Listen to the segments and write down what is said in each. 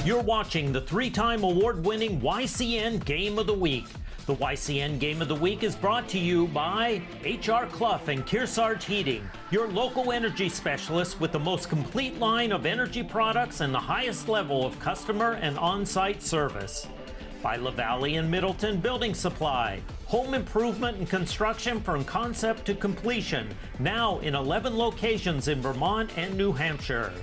You're watching the 3-time award-winning YCN Game of the Week. The YCN Game of the Week is brought to you by H.R. Clough and Kearsarge Heating, your local energy specialist with the most complete line of energy products and the highest level of customer and on-site service. By LaValle and Middleton Building Supply, home improvement and construction from concept to completion, now in 11 locations in Vermont and New Hampshire.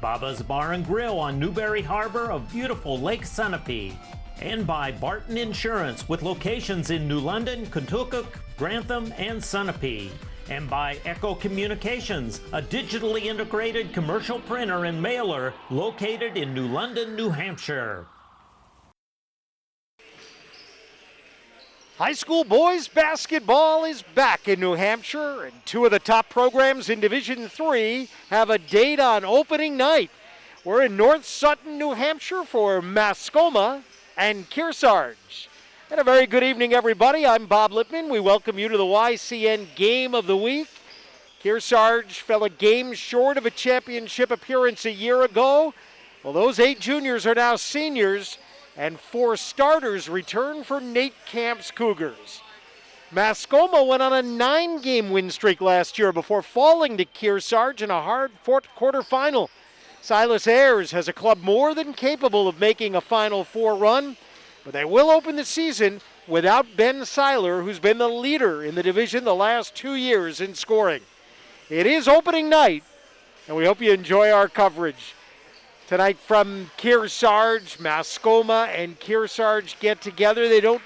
Baba's Bar and Grill on Newberry Harbor of beautiful Lake Sunapee. And by Barton Insurance with locations in New London, Contoocook, Grantham, and Sunapee. And by Echo Communications, a digitally integrated commercial printer and mailer located in New London, New Hampshire. High school boys basketball is back in New Hampshire, and two of the top programs in Division III have a date on opening night. We're in North Sutton, New Hampshire for Mascoma and Kearsarge. And a very good evening, everybody. I'm Bob Lippman. We welcome you to the YCN Game of the Week. Kearsarge fell a game short of a championship appearance a year ago. Well, those 8 juniors are now seniors, and 4 starters return for Nate Camp's Cougars. Mascoma went on a 9-game win streak last year before falling to Kearsarge in a hard-fought quarterfinal. Silas Ayers has a club more than capable of making a Final Four run, but they will open the season without Ben Seiler, who's been the leader in the division the last 2 years in scoring. It is opening night, and we hope you enjoy our coverage. Tonight from Kearsarge, Mascoma and Kearsarge get together. They don't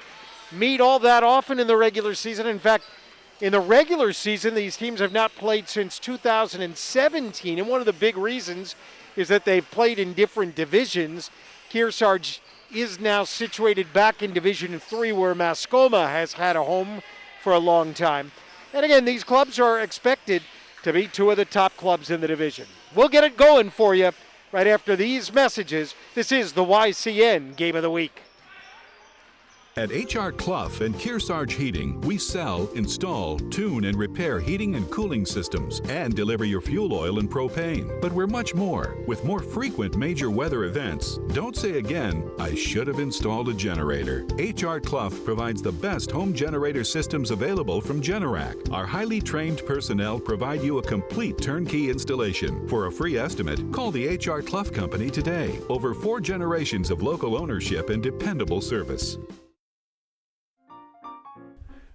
meet all that often in the regular season. In fact, in the regular season, these teams have not played since 2017, and one of the big reasons is that they've played in different divisions. Kearsarge is now situated back in Division III, where Mascoma has had a home for a long time. And again, these clubs are expected to be 2 of the top clubs in the division. We'll get it going for you right after these messages. This is the YCN Game of the Week. At H.R. Clough and Kearsarge Heating, we sell, install, tune, and repair heating and cooling systems and deliver your fuel oil and propane. But we're much more. With more frequent major weather events, don't say again, I should have installed a generator. H.R. Clough provides the best home generator systems available from Generac. Our highly trained personnel provide you a complete turnkey installation. For a free estimate, call the H.R. Clough Company today. Over 4 generations of local ownership and dependable service.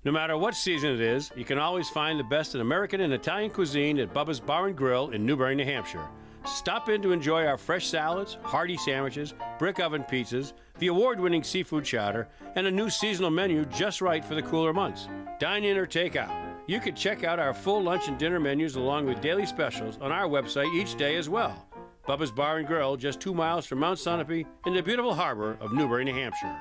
No matter what season it is, you can always find the best in American and Italian cuisine at Bubba's Bar and Grill in Newbury, New Hampshire. Stop in to enjoy our fresh salads, hearty sandwiches, brick oven pizzas, the award-winning seafood chowder, and a new seasonal menu just right for the cooler months. Dine in or take out. You can check out our full lunch and dinner menus along with daily specials on our website each day as well. Bubba's Bar and Grill, just 2 miles from Mount Sunapee in the beautiful harbor of Newbury, New Hampshire.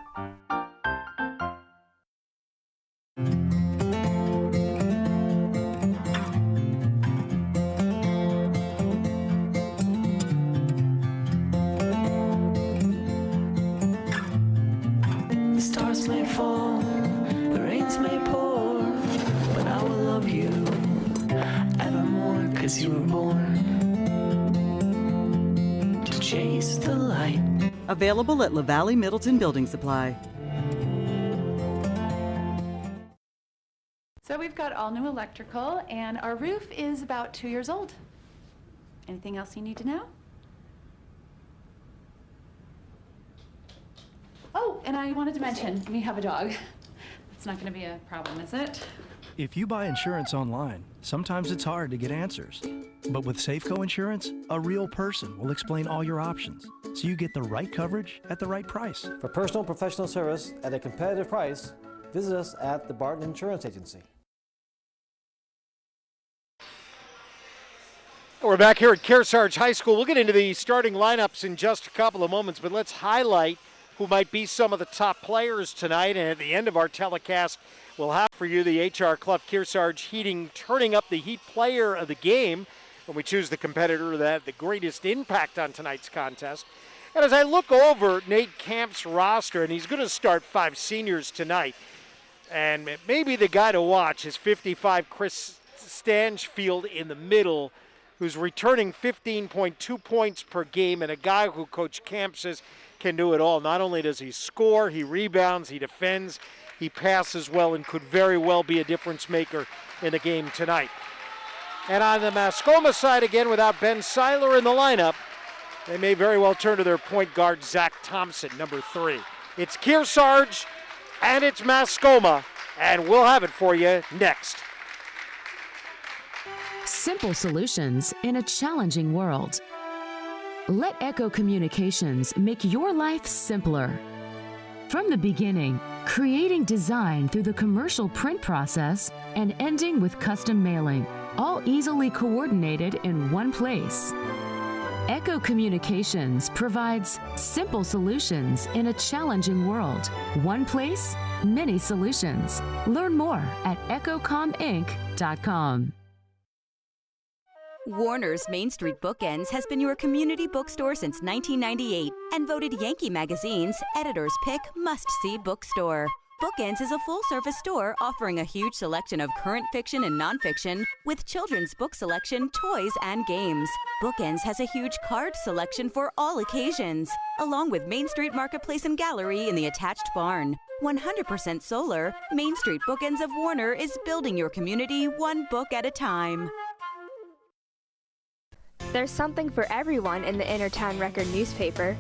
May fall, the rains may pour, but I will love you evermore, 'cause you were born to chase the light. Available at LaValle Middleton Building Supply. So we've got all new electrical, and our roof is about 2 years old. Anything else you need to know? Oh, and I wanted to mention, we have a dog. It's not going to be a problem, is it? If you buy insurance online, sometimes it's hard to get answers. But with Safeco Insurance, a real person will explain all your options, so you get the right coverage at the right price. For personal and professional service at a competitive price, visit us at the Barton Insurance Agency. We're back here at Kearsarge High School. We'll get into the starting lineups in just a couple of moments, but let's highlight who might be some of the top players tonight. And at the end of our telecast, we'll have for you the H.R. Clough Kearsarge Heating turning up the Heat Player of the Game when we choose the competitor that had the greatest impact on tonight's contest. And as I look over Nate Camp's roster, and he's going to start 5 seniors tonight, and maybe the guy to watch is 55 Chris Stanchfield in the middle. who's returning 15.2 points per game, and a guy who Coach Camp says can do it all. Not only does he score, he rebounds, he defends, he passes well, and could very well be a difference maker in the game tonight. And on the Mascoma side again, without Ben Seiler in the lineup, they may very well turn to their point guard, Zach Thompson, number 3. It's Kearsarge and it's Mascoma, and we'll have it for you next. Simple solutions in a challenging world. Let Echo Communications make your life simpler. From the beginning, creating design through the commercial print process and ending with custom mailing, all easily coordinated in one place. Echo Communications provides simple solutions in a challenging world. One place, many solutions. Learn more at echocominc.com. Warner's Main Street Bookends has been your community bookstore since 1998 and voted Yankee Magazine's Editor's Pick Must-See Bookstore. Bookends is a full-service store offering a huge selection of current fiction and nonfiction with children's book selection, toys, and games. Bookends has a huge card selection for all occasions, along with Main Street Marketplace and Gallery in the attached barn. 100% solar, Main Street Bookends of Warner is building your community one book at a time. There's something for everyone in the Innertown Record newspaper.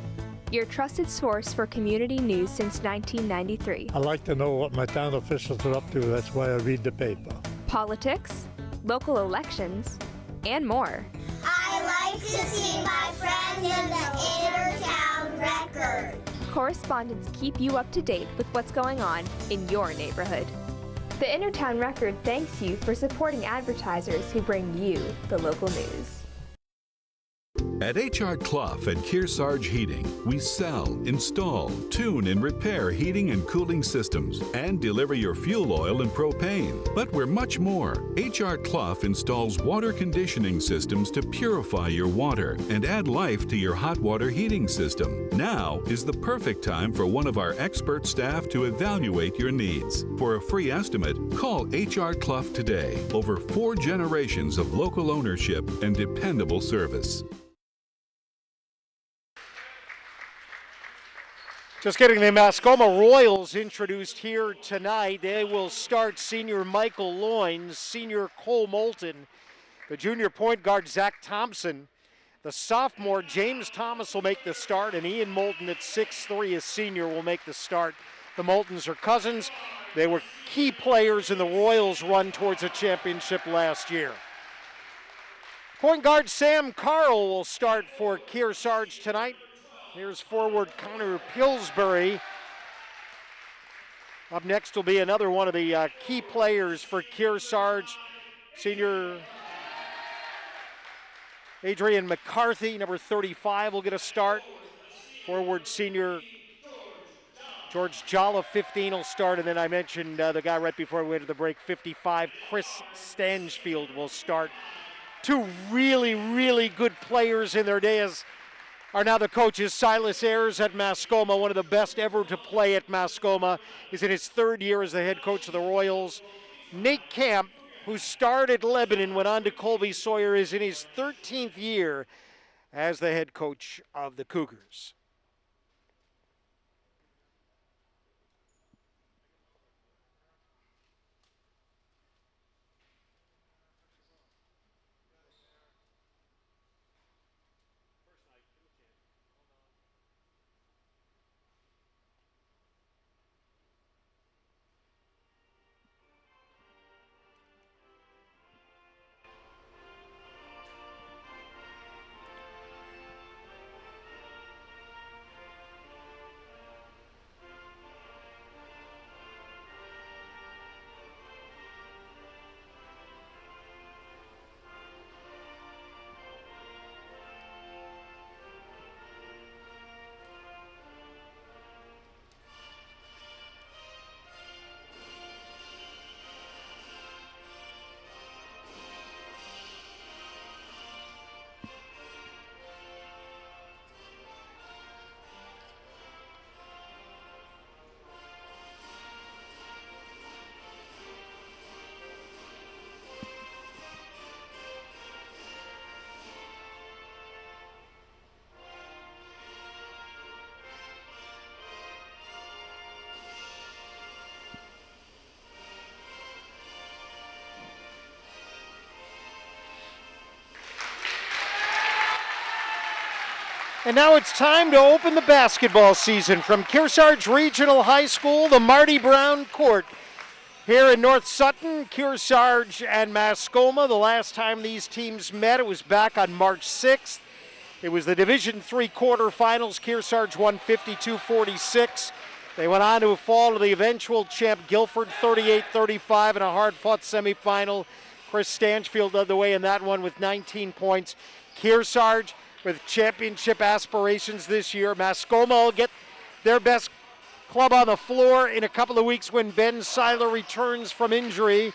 Your trusted source for community news since 1993. I like to know what my town officials are up to. That's why I read the paper. Politics, local elections, and more. I like to see my friend in the Innertown Record. Correspondents keep you up to date with what's going on in your neighborhood. The Innertown Record thanks you for supporting advertisers who bring you the local news. At H.R. Clough and Kearsarge Heating, we sell, install, tune, and repair heating and cooling systems and deliver your fuel oil and propane. But we're much more. H.R. Clough installs water conditioning systems to purify your water and add life to your hot water heating system. Now is the perfect time for one of our expert staff to evaluate your needs. For a free estimate, call H.R. Clough today. Over 4 generations of local ownership and dependable service. Just getting the Mascoma Royals introduced here tonight. They will start senior Michael Loynes, senior Cole Moulton, the junior point guard Zach Thompson, the sophomore James Thomas will make the start, and Ian Moulton at 6'3", a senior, will make the start. The Moultons are cousins. They were key players in the Royals' run towards a championship last year. Point guard Sam Carl will start for Kearsarge tonight. Here's forward Connor Pillsbury. Up next will be another one of the key players for Kearsarge, senior Adrian McCarthy, number 35, will get a start. Forward senior George Jalla, 15, will start. And then I mentioned the guy right before we went to the break, 55, Chris Stangefield will start. 2 really, really good players in their days are now the coaches. Silas Ayers at Mascoma, one of the best ever to play at Mascoma, is in his 3rd year as the head coach of the Royals. Nate Camp, who starred at Lebanon, went on to Colby Sawyer, is in his 13th year as the head coach of the Cougars. And now it's time to open the basketball season from Kearsarge Regional High School, the Marty Brown Court. Here in North Sutton, Kearsarge and Mascoma. The last time these teams met, it was back on March 6th. It was the Division III quarterfinals. Kearsarge won 52-46. They went on to fall to the eventual champ Guilford 38-35 in a hard-fought semifinal. Chris Stanchfield led the way in that one with 19 points. Kearsarge with championship aspirations this year. Mascoma will get their best club on the floor in a couple of weeks when Ben Seiler returns from injury.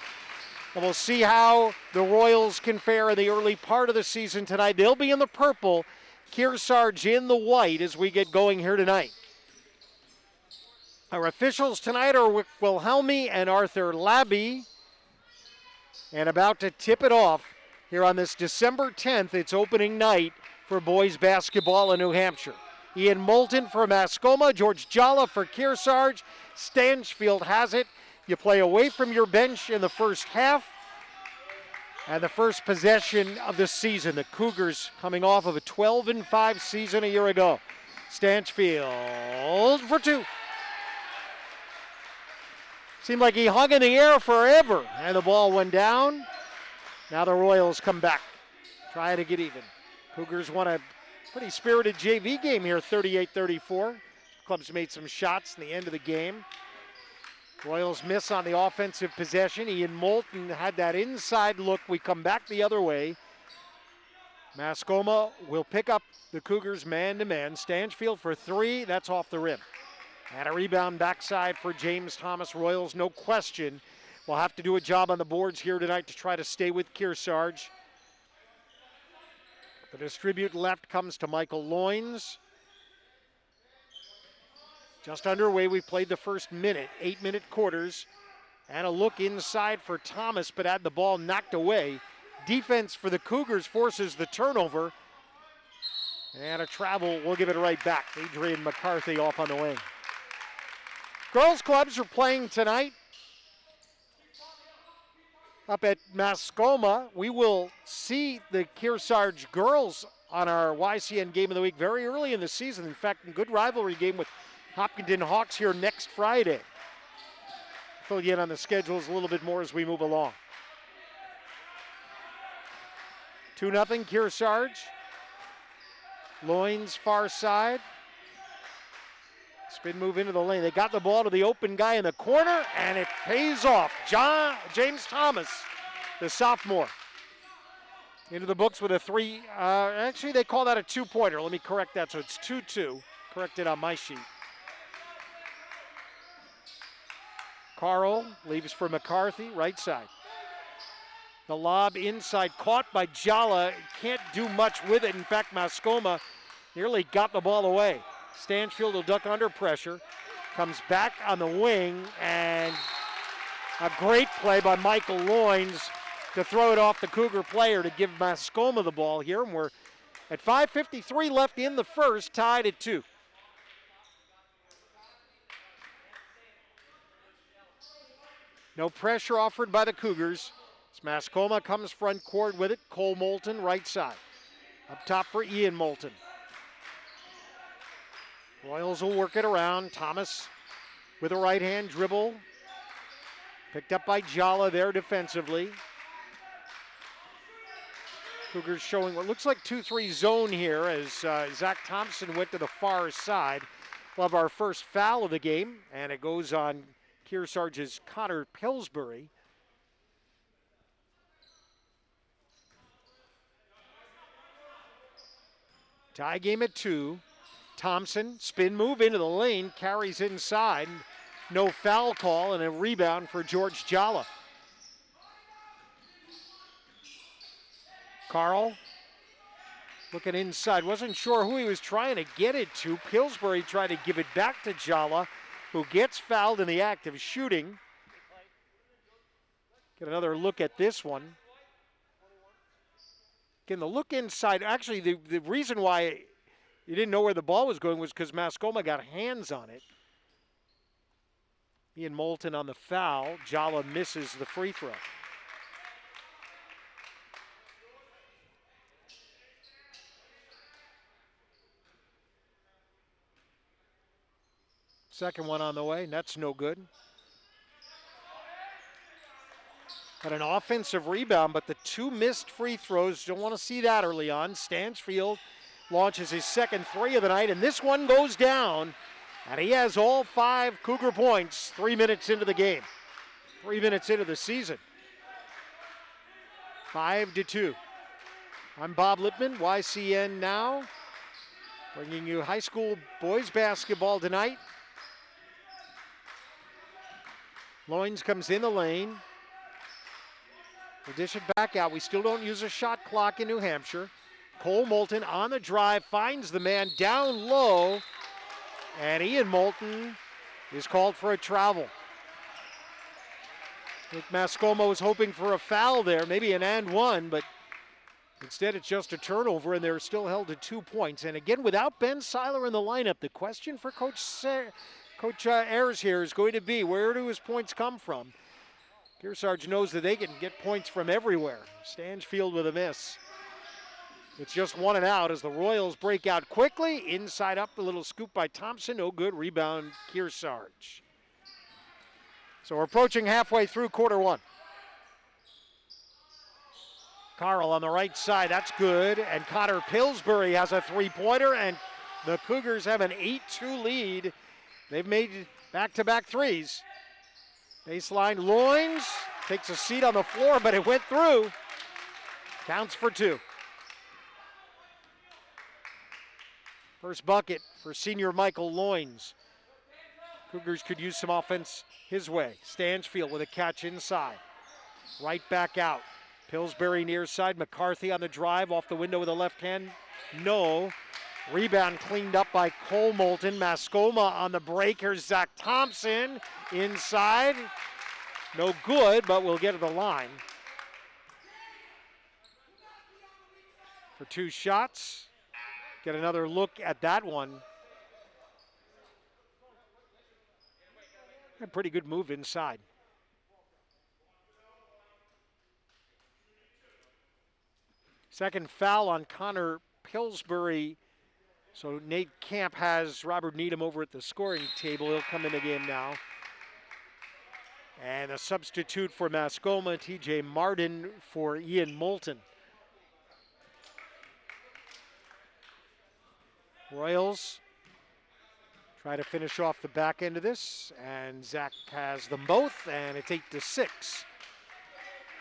And we'll see how the Royals can fare in the early part of the season tonight. They'll be in the purple, Kearsarge in the white as we get going here tonight. Our officials tonight are Wick Wilhelmi and Arthur Labby. And about to tip it off here on this December 10th, it's opening night for boys basketball in New Hampshire. Ian Moulton for Mascoma, George Jalla for Kearsarge. Stanchfield has it. You play away from your bench in the first half. And the first possession of the season. The Cougars coming off of a 12-5 season a year ago. Stanchfield for two. Seemed like he hung in the air forever. And the ball went down. Now the Royals come back. Try to get even. Cougars won a pretty spirited JV game here, 38-34. Clubs made some shots in the end of the game. Royals miss on the offensive possession. Ian Moulton had that inside look. We come back the other way. Mascoma will pick up the Cougars man-to-man. Stanchfield for three. That's off the rim. And a rebound backside for James Thomas. Royals, no question, will have to do a job on the boards here tonight to try to stay with Kearsarge. The distribute left comes to Michael Loins. Just underway, we've played the first minute, 8-minute quarters. And a look inside for Thomas, but had the ball knocked away. Defense for the Cougars forces the turnover. And a travel, we'll give it right back. Adrian McCarthy off on the wing. Girls clubs are playing tonight. Up at Mascoma, we will see the Kearsarge girls on our YCN Game of the Week very early in the season. In fact, a good rivalry game with Hopkinton Hawks here next Friday. Fill you in on the schedules a little bit more as we move along. 2-0 Kearsarge. Loins far side. Spin move into the lane. They got the ball to the open guy in the corner, and it pays off. James Thomas, the sophomore, into the books with a three. Actually, they call that a two-pointer. Let me correct that, so it's 2-2. Corrected on my sheet. Carl leaves for McCarthy, right side. The lob inside, caught by Jalla. Can't do much with it. In fact, Mascoma nearly got the ball away. Stanchfield will duck under pressure. Comes back on the wing, and a great play by Michael Loins to throw it off the Cougar player to give Mascoma the ball here. And we're at 5:53 left in the first, tied at 2. No pressure offered by the Cougars. As Mascoma comes front court with it. Cole Moulton, right side. Up top for Ian Moulton. Royals will work it around. Thomas with a right-hand dribble. Picked up by Jalla there defensively. Cougars showing what looks like 2-3 zone here as Zach Thompson went to the far side. We'll have our first foul of the game, and it goes on Kearsarge's Connor Pillsbury. Tie game at 2. Thompson, spin move into the lane, carries inside. No foul call, and a rebound for George Jalla. Carl looking inside. Wasn't sure who he was trying to get it to. Pillsbury tried to give it back to Jalla, who gets fouled in the act of shooting. Get another look at this one. Again, the look inside. Actually, the reason why you didn't know where the ball was going was because Mascoma got hands on it. Ian Moulton on the foul. Jalla misses the free throw. Second one on the way, and that's no good. But an offensive rebound, but the 2 missed free throws, don't want to see that early on. Stanchfield launches his second 3 of the night, and this one goes down. And he has all 5 Cougar points 3 minutes into the game. 3 minutes into the season. 5-2. I'm Bob Lippman, YCN Now, bringing you high school boys basketball tonight. Loins comes in the lane. We'll dish it back out. We still don't use a shot clock in New Hampshire. Cole Moulton on the drive, finds the man down low, and Ian Moulton is called for a travel. I think Mascoma was hoping for a foul there, maybe an and one, but instead it's just a turnover, and they're still held to 2 points. And again, without Ben Seiler in the lineup, the question for Coach Ayers here is going to be, where do his points come from? Kearsarge knows that they can get points from everywhere. Stanchfield with a miss. It's just 1 and out as the Royals break out quickly. Inside up, a little scoop by Thompson. No good. Rebound, Kearsarge. So we're approaching halfway through quarter 1. Carl on the right side. That's good. And Connor Pillsbury has a 3-pointer. And the Cougars have an 8-2 lead. They've made back-to-back threes. Baseline, Loins takes a seat on the floor, but it went through. Counts for 2. First bucket for senior Michael Loins. Cougars could use some offense his way. Stanchfield with a catch inside. Right back out. Pillsbury near side. McCarthy on the drive, off the window with a left hand. No. Rebound cleaned up by Cole Moulton. Mascoma on the break. Here's Zach Thompson inside. No good, but we'll get to the line. For 2 shots. Get another look at that one. A pretty good move inside. Second foul on Connor Pillsbury. So Nate Camp has Robert Needham over at the scoring table. He'll come in the game now. And a substitute for Mascoma, TJ Martin for Ian Moulton. Royals try to finish off the back end of this, and Zach has them both, and it's 8-6.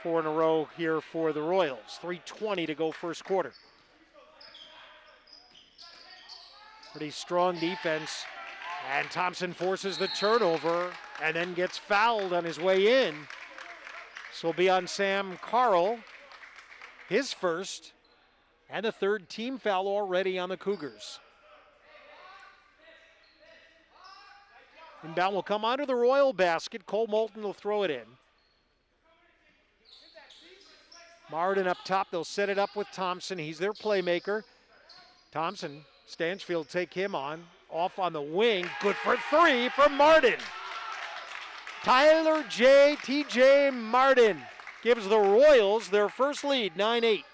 4 in a row here for the Royals. 3:20 to go first quarter. Pretty strong defense, and Thompson forces the turnover and then gets fouled on his way in. So it'll be on Sam Carl, his first, and the 3rd team foul already on the Cougars. Inbound will come onto the Royal basket. Cole Moulton will throw it in. Martin up top, they'll set it up with Thompson. He's their playmaker. Thompson, Stanchfield take him on. Off on the wing, good for 3 from Martin. Tyler T.J. Martin gives the Royals their first lead, 9-8.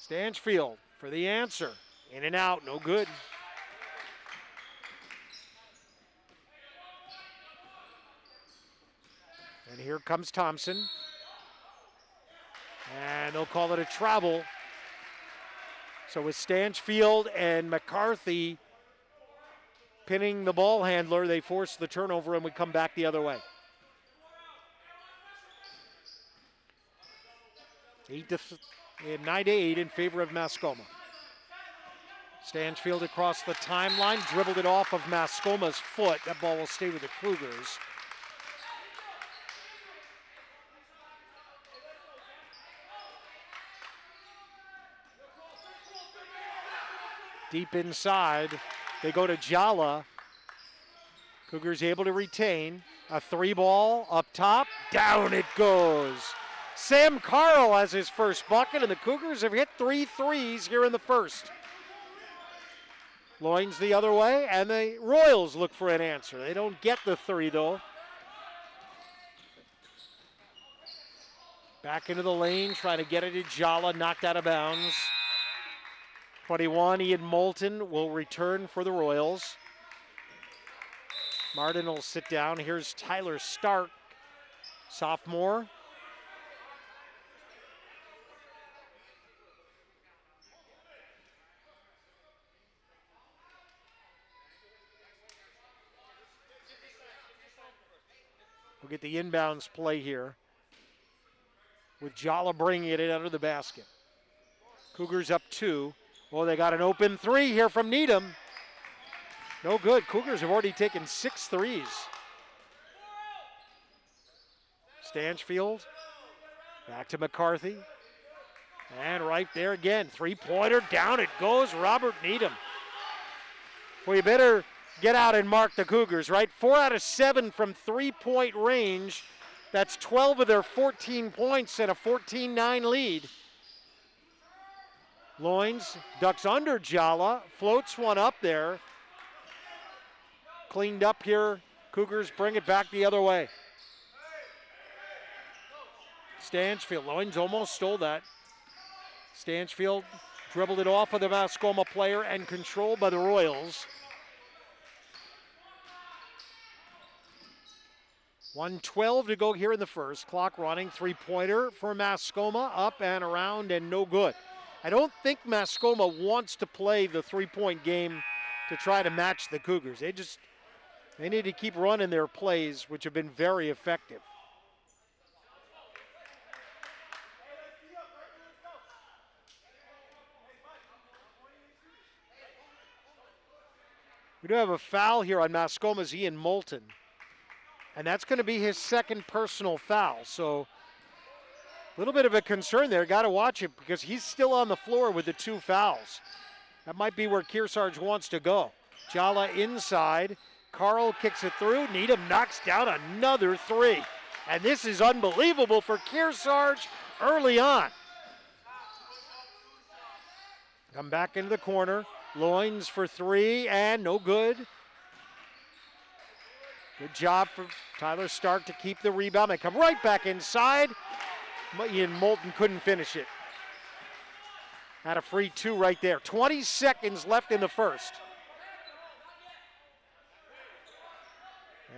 Stanchfield for the answer. In and out, no good. And here comes Thompson. And they'll call it a travel. So with Stanchfield and McCarthy pinning the ball handler, they force the turnover and we come back the other way. 9-8 in favor of Mascoma. Stanchfield across the timeline, dribbled it off of Mascoma's foot. That ball will stay with the Cougars. Deep inside, they go to Jala. Cougars able to retain. A 3-ball up top, down it goes. Sam Carl has his first bucket, and the Cougars have hit 3 threes here in the first. Loins the other way, and the Royals look for an answer. They don't get the 3 though. Back into the lane, trying to get it to Jala, knocked out of bounds. 21, Ian Moulton will return for the Royals. Martin will sit down. Here's Tyler Stark, sophomore. We'll get the inbounds play here with Jala bringing it in under the basket. Cougars up 2. Oh, they got an open 3 here from Needham. No good. Cougars have already taken 6 threes. Stanchfield back to McCarthy. And right there again, three-pointer, down it goes, Robert Needham. Well, you better get out and mark the Cougars, right? 4 out of 7 from three-point range. That's 12 of their 14 points and a 14-9 lead. Loins ducks under Jala, floats one up there. Cleaned up here. Cougars bring it back the other way. Stanchfield, Loins almost stole that. Stanchfield dribbled it off of the Mascoma player and controlled by the Royals. 1:12 to go here in the first. Clock running. Three-pointer for Mascoma. Up and around and no good. I don't think Mascoma wants to play the three-point game to try to match the Cougars. They need to keep running their plays, which have been very effective. We do have a foul here on Mascoma's Ian Moulton. And that's going to be his second personal foul. So a little bit of a concern there. Got to watch it because he's still on the floor with the 2 fouls. That might be where Kearsarge wants to go. Jala inside. Carl kicks it through. Needham knocks down another 3. And this is unbelievable for Kearsarge early on. Come back into the corner. Loins for 3 and no good. Good job for Tyler Stark to keep the rebound. They come right back inside. Ian Moulton couldn't finish it. Had a free 2 right there. 20 seconds left in the first.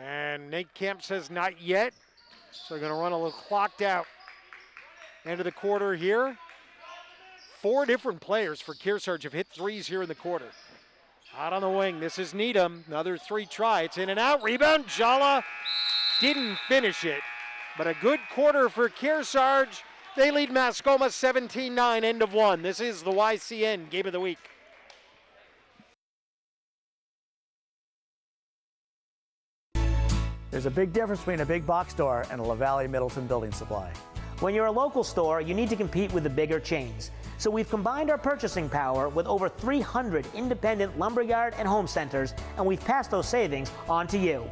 And Nate Kemp says not yet. So they're going to run a little clocked out. End of the quarter here. 4 different players for Kearsarge have hit threes here in the quarter. Out on the wing, this is Needham. Another 3 try. It's in and out. Rebound. Jala didn't finish it. But a good quarter for Kearsarge. They lead Mascoma 17-9, end of 1. This is the YCN Game of the Week. There's a big difference between a big box store and a LaValle Middleton building supply. When you're a local store, you need to compete with the bigger chains. So we've combined our purchasing power with over 300 independent lumberyard and home centers, and we've passed those savings on to you.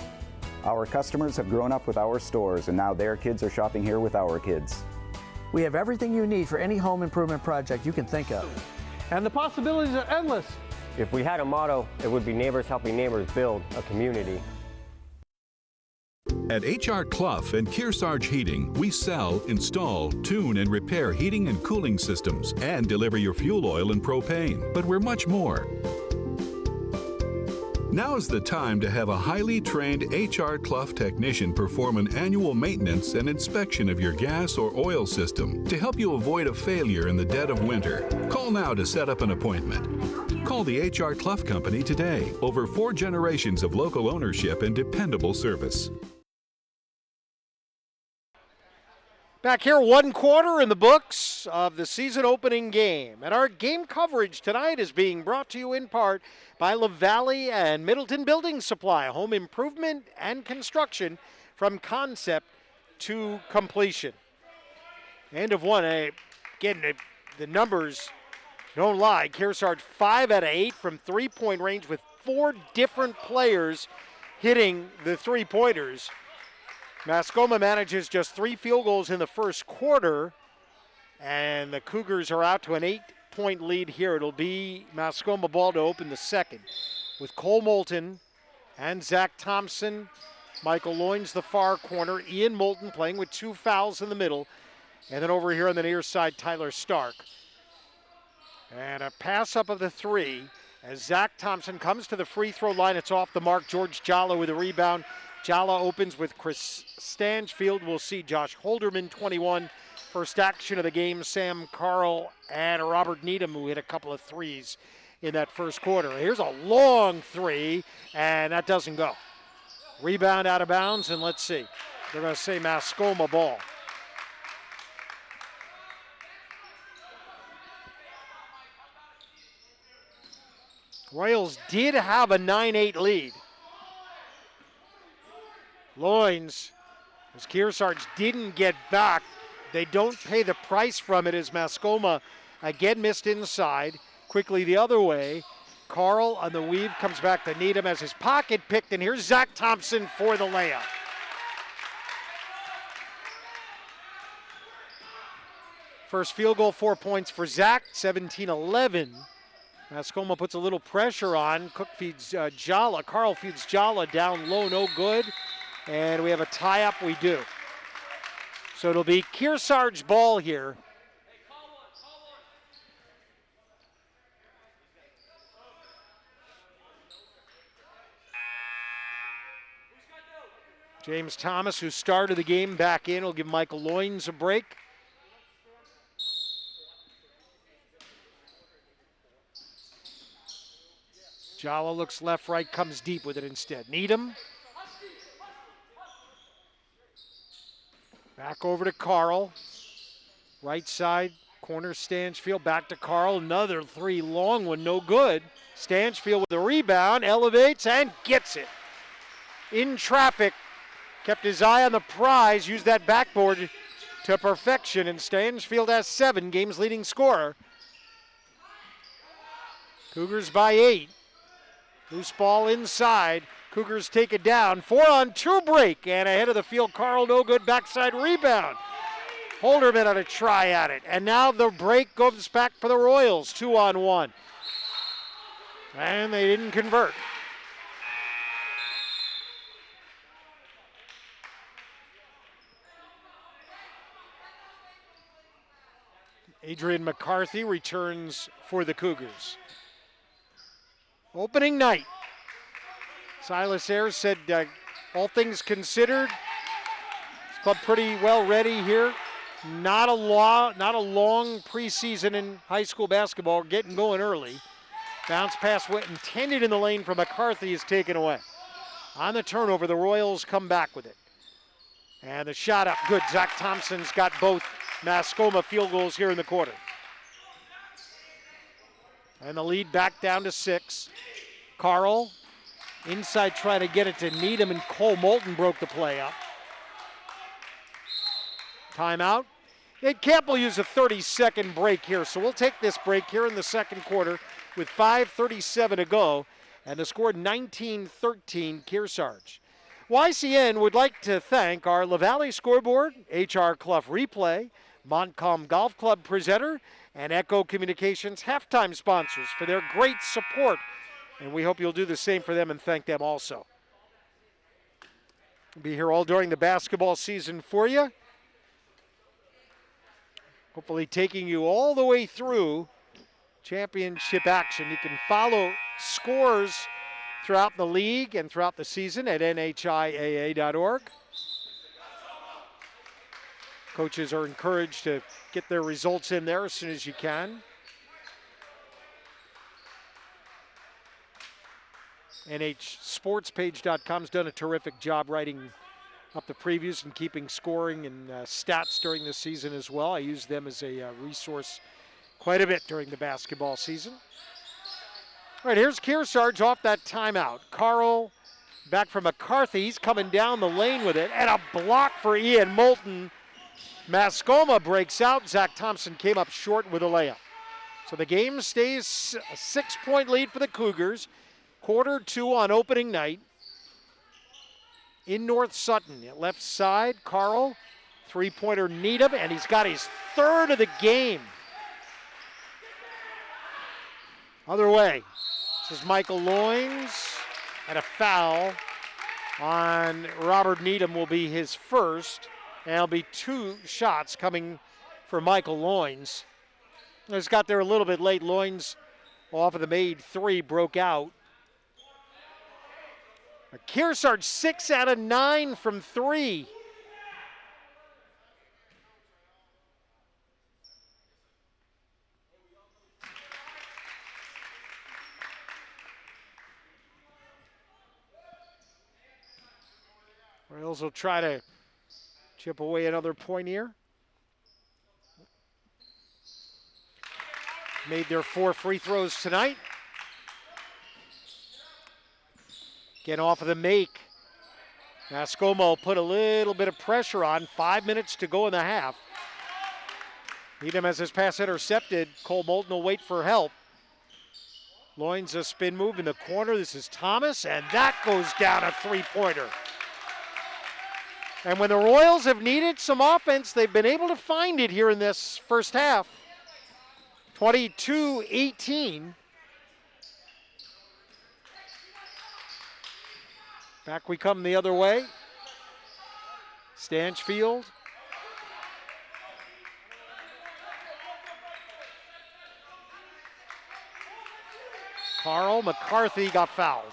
Our customers have grown up with our stores, and now their kids are shopping here with our kids. We have everything you need for any home improvement project you can think of. And the possibilities are endless. If we had a motto, it would be neighbors helping neighbors build a community. At H.R. Clough and Kearsarge Heating, we sell, install, tune, and repair heating and cooling systems and deliver your fuel oil and propane. But we're much more. Now's the time to have a highly trained H.R. Clough technician perform an annual maintenance and inspection of your gas or oil system to help you avoid a failure in the dead of winter. Call now to set up an appointment. Call the H.R. Clough Company today. Over 4 generations of local ownership and dependable service. Back here, 1 quarter in the books of the season opening game. And our game coverage tonight is being brought to you in part by LaValle and Middleton Building Supply, home improvement and construction from concept to completion. End of 1. Again, the numbers don't lie. Kearsarge 5 out of 8 from three-point range with 4 different players hitting the three-pointers. Mascoma manages just 3 field goals in the first quarter, and the Cougars are out to an 8-point lead here. It'll be Mascoma ball to open the second with Cole Moulton and Zach Thompson. Michael Loins the far corner. Ian Moulton playing with 2 fouls in the middle. And then over here on the near side, Tyler Stark. And a pass up of the three as Zach Thompson comes to the free throw line. It's off the mark. George Jalla with a rebound. Jalla opens with Chris Stangefield. We'll see Josh Holderman, 21. First action of the game, Sam Carl and Robert Needham, who hit a couple of threes in that first quarter. Here's a long three, and that doesn't go. Rebound out of bounds, and let's see. They're going to say Mascoma ball. Royals did have a 9-8 lead. Loins, as Kearsarge didn't get back, they don't pay the price from it as Mascoma again missed inside. Quickly the other way. Carl on the weave comes back to Needham as his pocket picked, and here's Zach Thompson for the layup. First field goal, 4 points for Zach, 17-11. Mascoma puts a little pressure on. Cook feeds Jalla. Carl feeds Jalla down low, no good. And we have a tie-up, we do. So it'll be Kearsarge ball here. James Thomas, who started the game, back in. Will give Michael Loins a break. Jalla looks left, right, comes deep with it instead. Needham. Back over to Carl. Right side, corner Stangefield. Back to Carl. Another three, long one, no good. Stangefield with the rebound, elevates and gets it. In traffic, kept his eye on the prize, used that backboard to perfection, and Stangefield has 7, game's leading scorer. Cougars by 8. Loose ball inside. Cougars take it down. 4-on-2 break, and ahead of the field, Carl, no good, backside rebound. Holderman on a try at it, and now the break goes back for the Royals, 2-on-1. And they didn't convert. Adrian McCarthy returns for the Cougars. Opening night. Silas Ayres said, all things considered, this club pretty well ready here. Not a long preseason in high school basketball, getting going early. Bounce pass went intended in the lane for McCarthy is taken away. On the turnover, the Royals come back with it. And the shot up, good. Zach Thompson's got both Mascoma field goals here in the quarter. And the lead back down to 6. Carl inside trying to get it to Needham, and Cole Moulton broke the play up. Timeout. Ed Camp will use a 30-second break here, so we'll take this break here in the second quarter with 5:37 to go, and the score 19-13 Kearsarge. YCN would like to thank our LaValle Scoreboard, HR Clough Replay, Montcalm Golf Club presenter, and Echo Communications halftime sponsors for their great support. And we hope you'll do the same for them and thank them also. We'll be here all during the basketball season for you. Hopefully taking you all the way through championship action. You can follow scores throughout the league and throughout the season at NHIAA.org. Coaches are encouraged to get their results in there as soon as you can. NHSportspage.com's done a terrific job writing up the previews and keeping scoring and stats during the season as well. I use them as a resource quite a bit during the basketball season. All right, here's Kearsarge off that timeout. Carl back from McCarthy. He's coming down the lane with it, and a block for Ian Moulton. Mascoma breaks out. Zach Thompson came up short with a layup. So the game stays a 6-point lead for the Cougars. Quarter 2 on opening night in North Sutton. At left side, Carl, three-pointer Needham, and he's got his 3rd of the game. Other way, this is Michael Loins, and a foul on Robert Needham will be his first. And there'll be 2 shots coming for Michael Loins. Just got there a little bit late. Loins off of the made three broke out. Kearsarge 6 out of 9 from three. Royals will try to chip away another point here. Made their 4 free throws tonight. Get off of the make. Mascoma will put a little bit of pressure on. 5 minutes to go in the half. Needham has his pass intercepted. Cole Moulton will wait for help. Loins a spin move in the corner. This is Thomas, and that goes down a three-pointer. And when the Royals have needed some offense, they've been able to find it here in this first half. 22-18. Back we come the other way. Stanchfield. Carl McCarthy got fouled.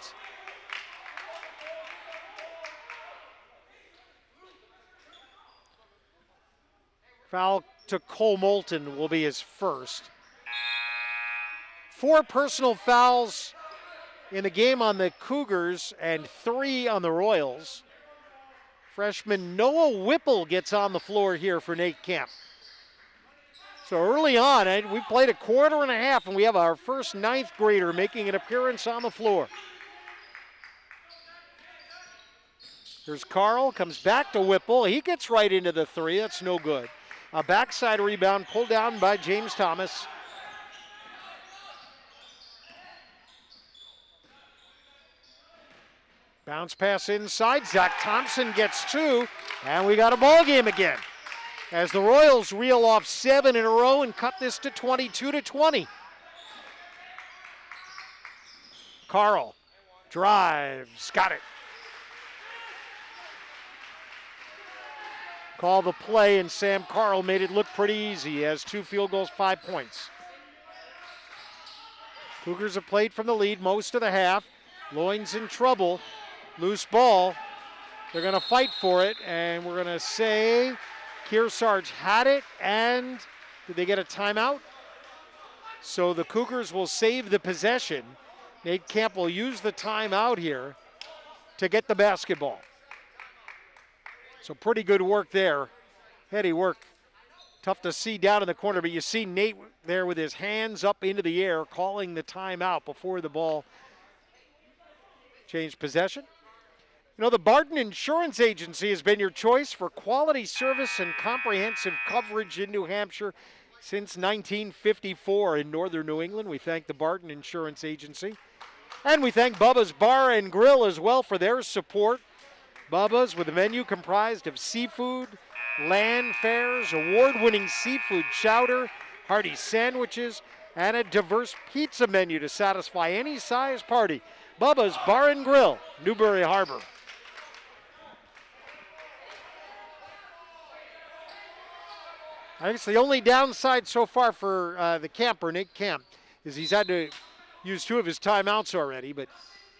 Foul to Cole Moulton will be his first. 4 personal fouls in the game on the Cougars and 3 on the Royals. Freshman Noah Whipple gets on the floor here for Nate Kemp. So early on, we played a quarter and a half, and we have our first 9th grader making an appearance on the floor. Here's Carl, comes back to Whipple. He gets right into the three. That's no good. A backside rebound pulled down by James Thomas. Bounce pass inside. Zach Thompson gets 2, and we got a ball game again as the Royals reel off 7 in a row and cut this to 22-20. Carl drives, got it. Call the play, and Sam Carl made it look pretty easy. He has 2 field goals, 5 points. Cougars have played from the lead most of the half. Loins in trouble. Loose ball. They're going to fight for it, and we're going to say Kearsarge had it, and did they get a timeout? So the Cougars will save the possession. Nate Kemp will use the timeout here to get the basketball. So pretty good work there. Heady work. Tough to see down in the corner, but you see Nate there with his hands up into the air calling the timeout before the ball changed possession. You know, the Barton Insurance Agency has been your choice for quality service and comprehensive coverage in New Hampshire since 1954 in northern New England. We thank the Barton Insurance Agency. And we thank Bubba's Bar and Grill as well for their support. Bubba's with a menu comprised of seafood, land fares, award-winning seafood chowder, hearty sandwiches, and a diverse pizza menu to satisfy any size party. Bubba's Bar and Grill, Newbury Harbor. I think it's the only downside so far for the camper, Nick Kemp, is he's had to use 2 of his timeouts already, but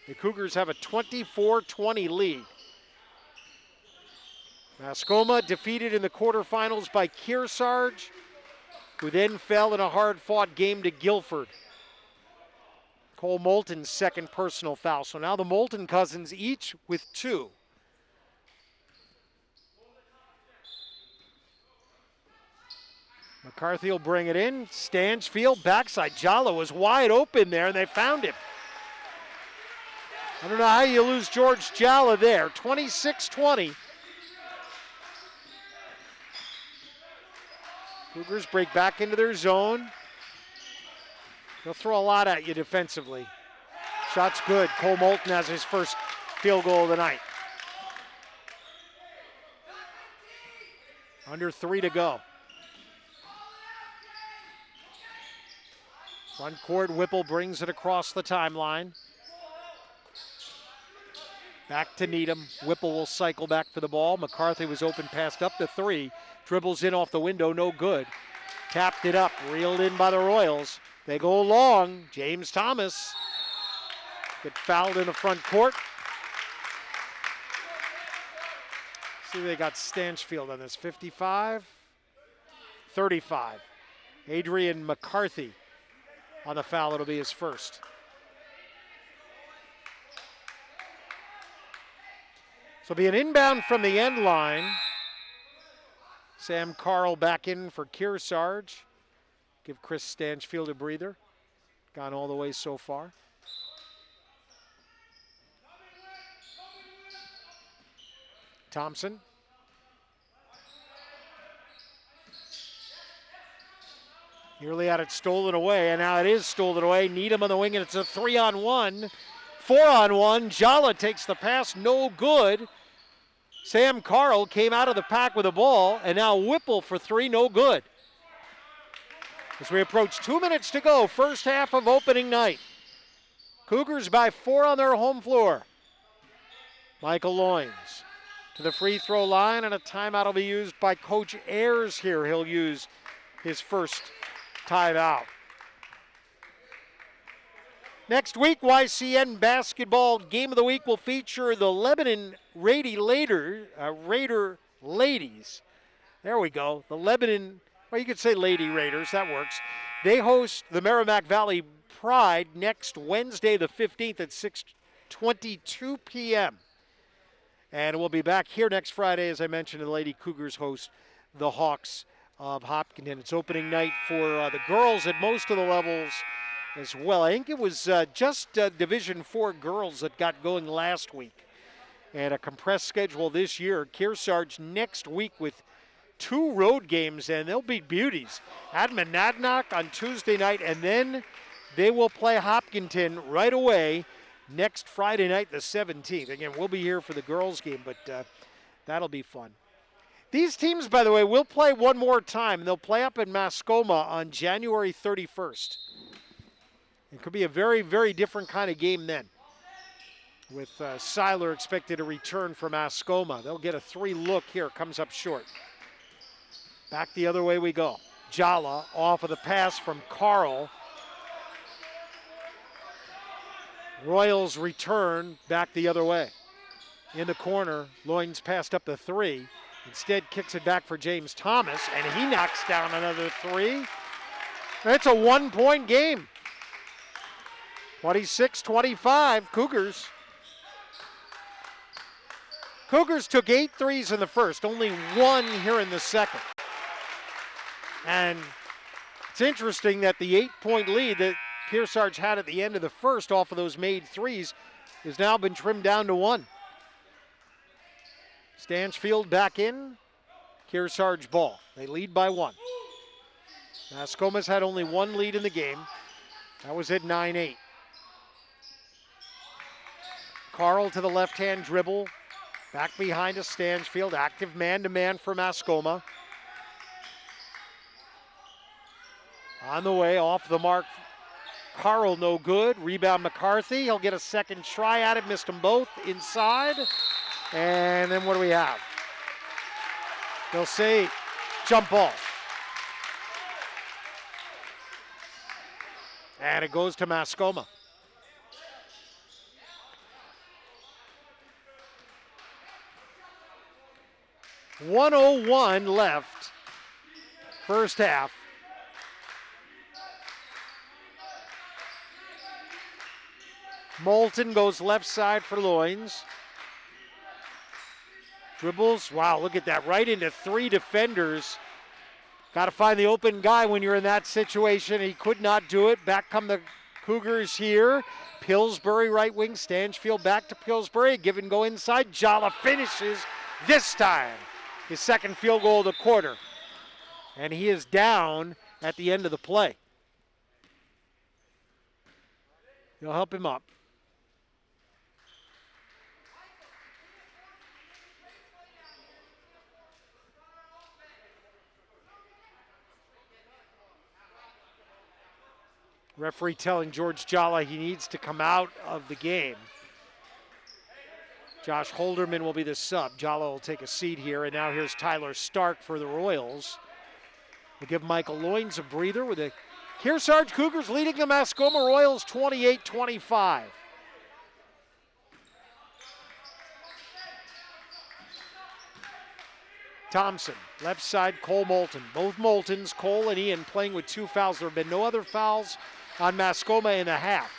the Cougars have a 24-20 lead. Mascoma defeated in the quarterfinals by Kearsarge, who then fell in a hard-fought game to Guilford. Cole Moulton's second personal foul. So now the Moulton cousins each with 2. McCarthy will bring it in. Stanchfield backside. Jala was wide open there, and they found him. I don't know how you lose George Jala there. 26-20. Cougars break back into their zone. They'll throw a lot at you defensively. Shot's good. Cole Moulton has his first field goal of the night. Under 3 to go. Front court, Whipple brings it across the timeline. Back to Needham. Whipple will cycle back for the ball. McCarthy was open, passed up to 3. Dribbles in off the window, no good. Tapped it up, reeled in by the Royals. They go long. James Thomas get fouled in the front court. See, they got Stanchfield on this. 55, 35. Adrian McCarthy on the foul. It'll be his first. So it'll be an inbound from the end line. Sam Carl back in for Kearsarge. Give Chris Stanchfield a breather. Gone all the way so far. Thompson. Nearly had it stolen away, and now it is stolen away. Needham on the wing, and it's a 3-on-1. 4-on-1. Jala takes the pass, no good. Sam Carl came out of the pack with the ball, and now Whipple for three, no good. As we approach 2 minutes to go, first half of opening night. Cougars by 4 on their home floor. Michael Loins to the free throw line, and a timeout will be used by Coach Ayers here. He'll use his first timeout. Next week, YCN basketball game of the week will feature the Lebanon Raider ladies. There we go. The Lebanon, well, you could say Lady Raiders, that works. They host the Merrimack Valley Pride next Wednesday, the 15th at 6:22 p.m. And we'll be back here next Friday, as I mentioned, the Lady Cougars host the Hawks of Hopkinton. It's opening night for the girls at most of the levels as well. I think it was just Division IV girls that got going last week. And a compressed schedule this year. Kearsarge next week with 2 road games, and they'll be beauties. Admonadnock on Tuesday night, and then they will play Hopkinton right away next Friday night, the 17th. Again, we'll be here for the girls game, but that'll be fun. These teams, by the way, will play one more time. They'll play up in Mascoma on January 31st. It could be a very, very different kind of game then, with Seiler expected to return from Mascoma. They'll get a 3 look here, comes up short. Back the other way we go. Jala off of the pass from Carl. Royals return back the other way. In the corner, Loins passed up the 3. Instead kicks it back for James Thomas, and he knocks down another 3. It's a 1-point game. 26-25, Cougars. Cougars took 8 threes in the first, only 1 here in the second. And it's interesting that the 8-point lead that Kearsarge had at the end of the first off of those made threes has now been trimmed down to 1. Stanchfield back in, Kearsarge ball. They lead by 1. Mascoma's had only 1 lead in the game. That was at 9-8. Carl to the left-hand dribble. Back behind to Stanchfield. Active man-to-man for Mascoma. On the way, off the mark. Carl no good. Rebound McCarthy. He'll get a second try at it. Missed them both inside. And then what do we have? They'll say jump ball. And it goes to Mascoma. .101 left, first half. Moulton goes left side for Loins. Dribbles, wow, look at that, right into 3 defenders. Got to find the open guy when you're in that situation. He could not do it. Back come the Cougars here. Pillsbury right wing, Stanchfield back to Pillsbury. Give and go inside. Jala finishes this time. His second field goal of the quarter. And he is down at the end of the play. He'll help him up. Referee telling George Jala he needs to come out of the game. Josh Holderman will be the sub. Jala will take a seat here, and now here's Tyler Stark for the Royals. We'll give Michael Loynes a breather with the Kearsarge Cougars leading the Mascoma Royals 28-25. Thompson, left side, Cole Moulton. Both Moultons, Cole and Ian, playing with 2 fouls. There have been no other fouls on Mascoma in the half.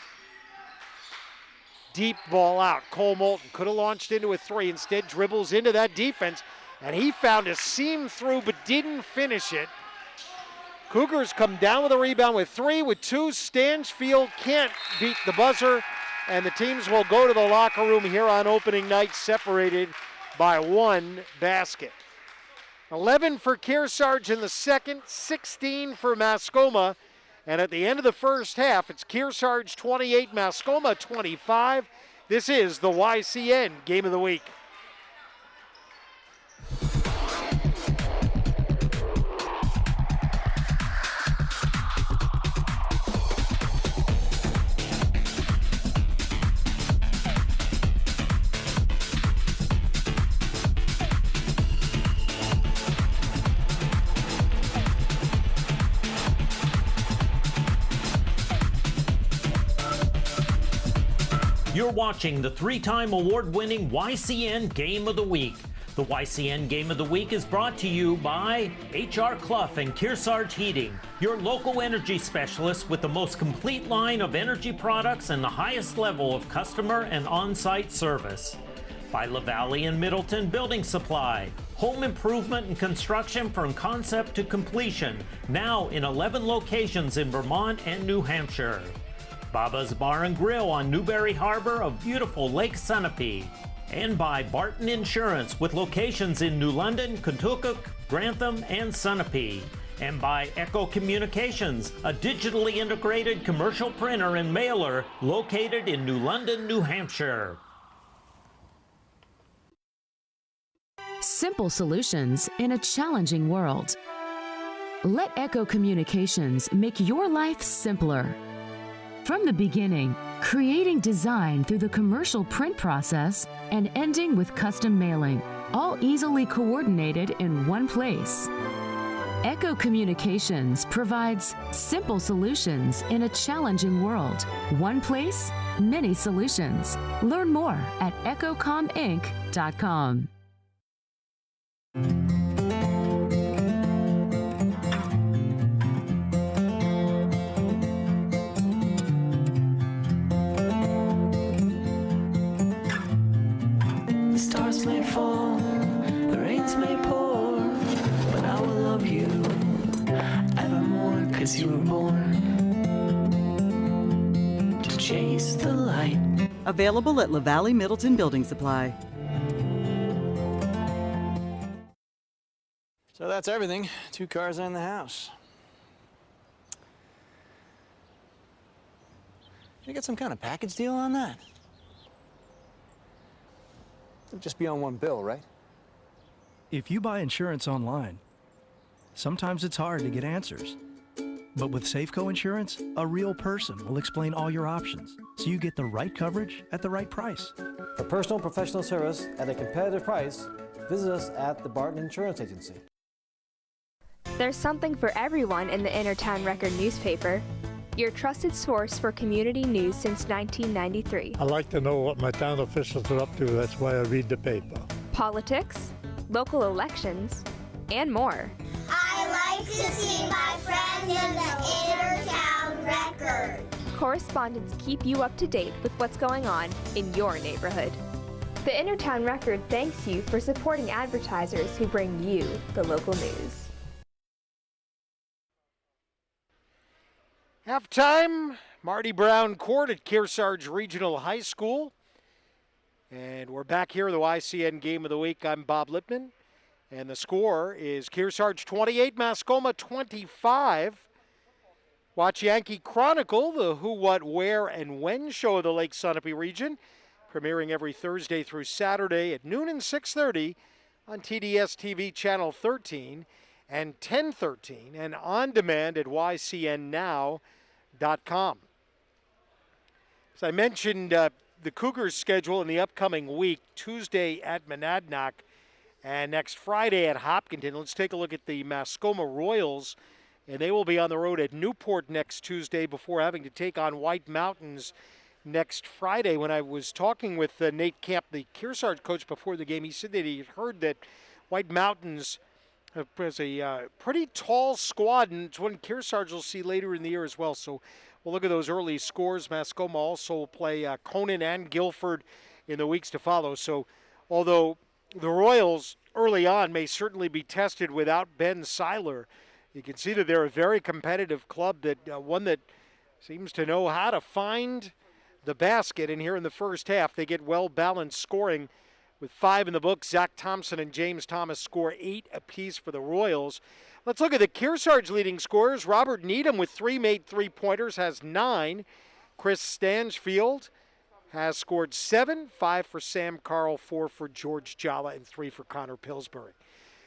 Deep ball out. Cole Moulton could have launched into a 3. Instead, dribbles into that defense, and he found a seam through but didn't finish it. Cougars come down with a rebound with 3, with 2. Stanchfield can't beat the buzzer, and the teams will go to the locker room here on opening night, separated by 1 basket. 11 for Kearsarge in the second, 16 for Mascoma. And at the end of the first half, it's Kearsarge 28, Mascoma 25. This is the YCN Game of the Week. You're watching the 3-time award-winning YCN Game of the Week. The YCN Game of the Week is brought to you by H.R. Clough and Kearsarge Heating, your local energy specialist with the most complete line of energy products and the highest level of customer and on-site service. By LaValle and Middleton Building Supply, home improvement and construction from concept to completion, now in 11 locations in Vermont and New Hampshire. Baba's Bar and Grill on Newberry Harbor of beautiful Lake Sunapee. And by Barton Insurance with locations in New London, Contoocook, Grantham, and Sunapee. And by Echo Communications, a digitally integrated commercial printer and mailer located in New London, New Hampshire. Simple solutions in a challenging world. Let Echo Communications make your life simpler. From the beginning, creating design through the commercial print process and ending with custom mailing, all easily coordinated in one place. Echo Communications provides simple solutions in a challenging world. One place, many solutions. Learn more at echocominc.com. The stars may fall, the rains may pour, but I will love you evermore, 'cause you were born to chase the light. Available at LaValle Middleton Building Supply. So that's everything. 2 cars in the house. Did you get some kind of package deal on that? It'll just be on one bill, right? If you buy insurance online, sometimes it's hard to get answers. But with Safeco Insurance, a real person will explain all your options, so you get the right coverage at the right price. For personal and professional service at a competitive price, visit us at the Barton Insurance Agency. There's something for everyone in the Innertown Record newspaper, your trusted source for community news since 1993. I like to know what my town officials are up to. That's why I read the paper. Politics, local elections, and more. I like to see my friend in the Innertown Record. Correspondents keep you up to date with what's going on in your neighborhood. The Innertown Record thanks you for supporting advertisers who bring you the local news. Halftime, Marty Brown Court at Kearsarge Regional High School. And we're back here, the YCN Game of the Week. I'm Bob Lippman. And the score is Kearsarge 28, Mascoma 25. Watch Yankee Chronicle, the who, what, where, and when show of the Lake Sunapee region, premiering every Thursday through Saturday at noon and 6:30 on TDS TV Channel 13 and 1013, and on demand at ycnnow.com. As I mentioned, the Cougars schedule in the upcoming week, Tuesday at Monadnock And next Friday at Hopkinton, let's take a look at the Mascoma Royals. And they will be on the road at Newport next Tuesday before having to take on White Mountains next Friday. When I was talking with Nate Camp, the Kearsarge coach, before the game, he said that he heard that White Mountains has a pretty tall squad, and it's one Kearsarge will see later in the year as well. So we'll look at those early scores. Mascoma also will play Conan and Guilford in the weeks to follow. So although the Royals early on may certainly be tested without Ben Seiler, you can see that they're a very competitive club, that one that seems to know how to find the basket. And here in the first half, they get well-balanced scoring with 5 in the book. Zach Thompson and James Thomas score 8 apiece for the Royals. Let's look at the Kearsarge leading scorers. Robert Needham with 3 made three-pointers has 9. Chris Stangefield has scored 7, 5 for Sam Carl, 4 for George Jala, and 3 for Connor Pillsbury.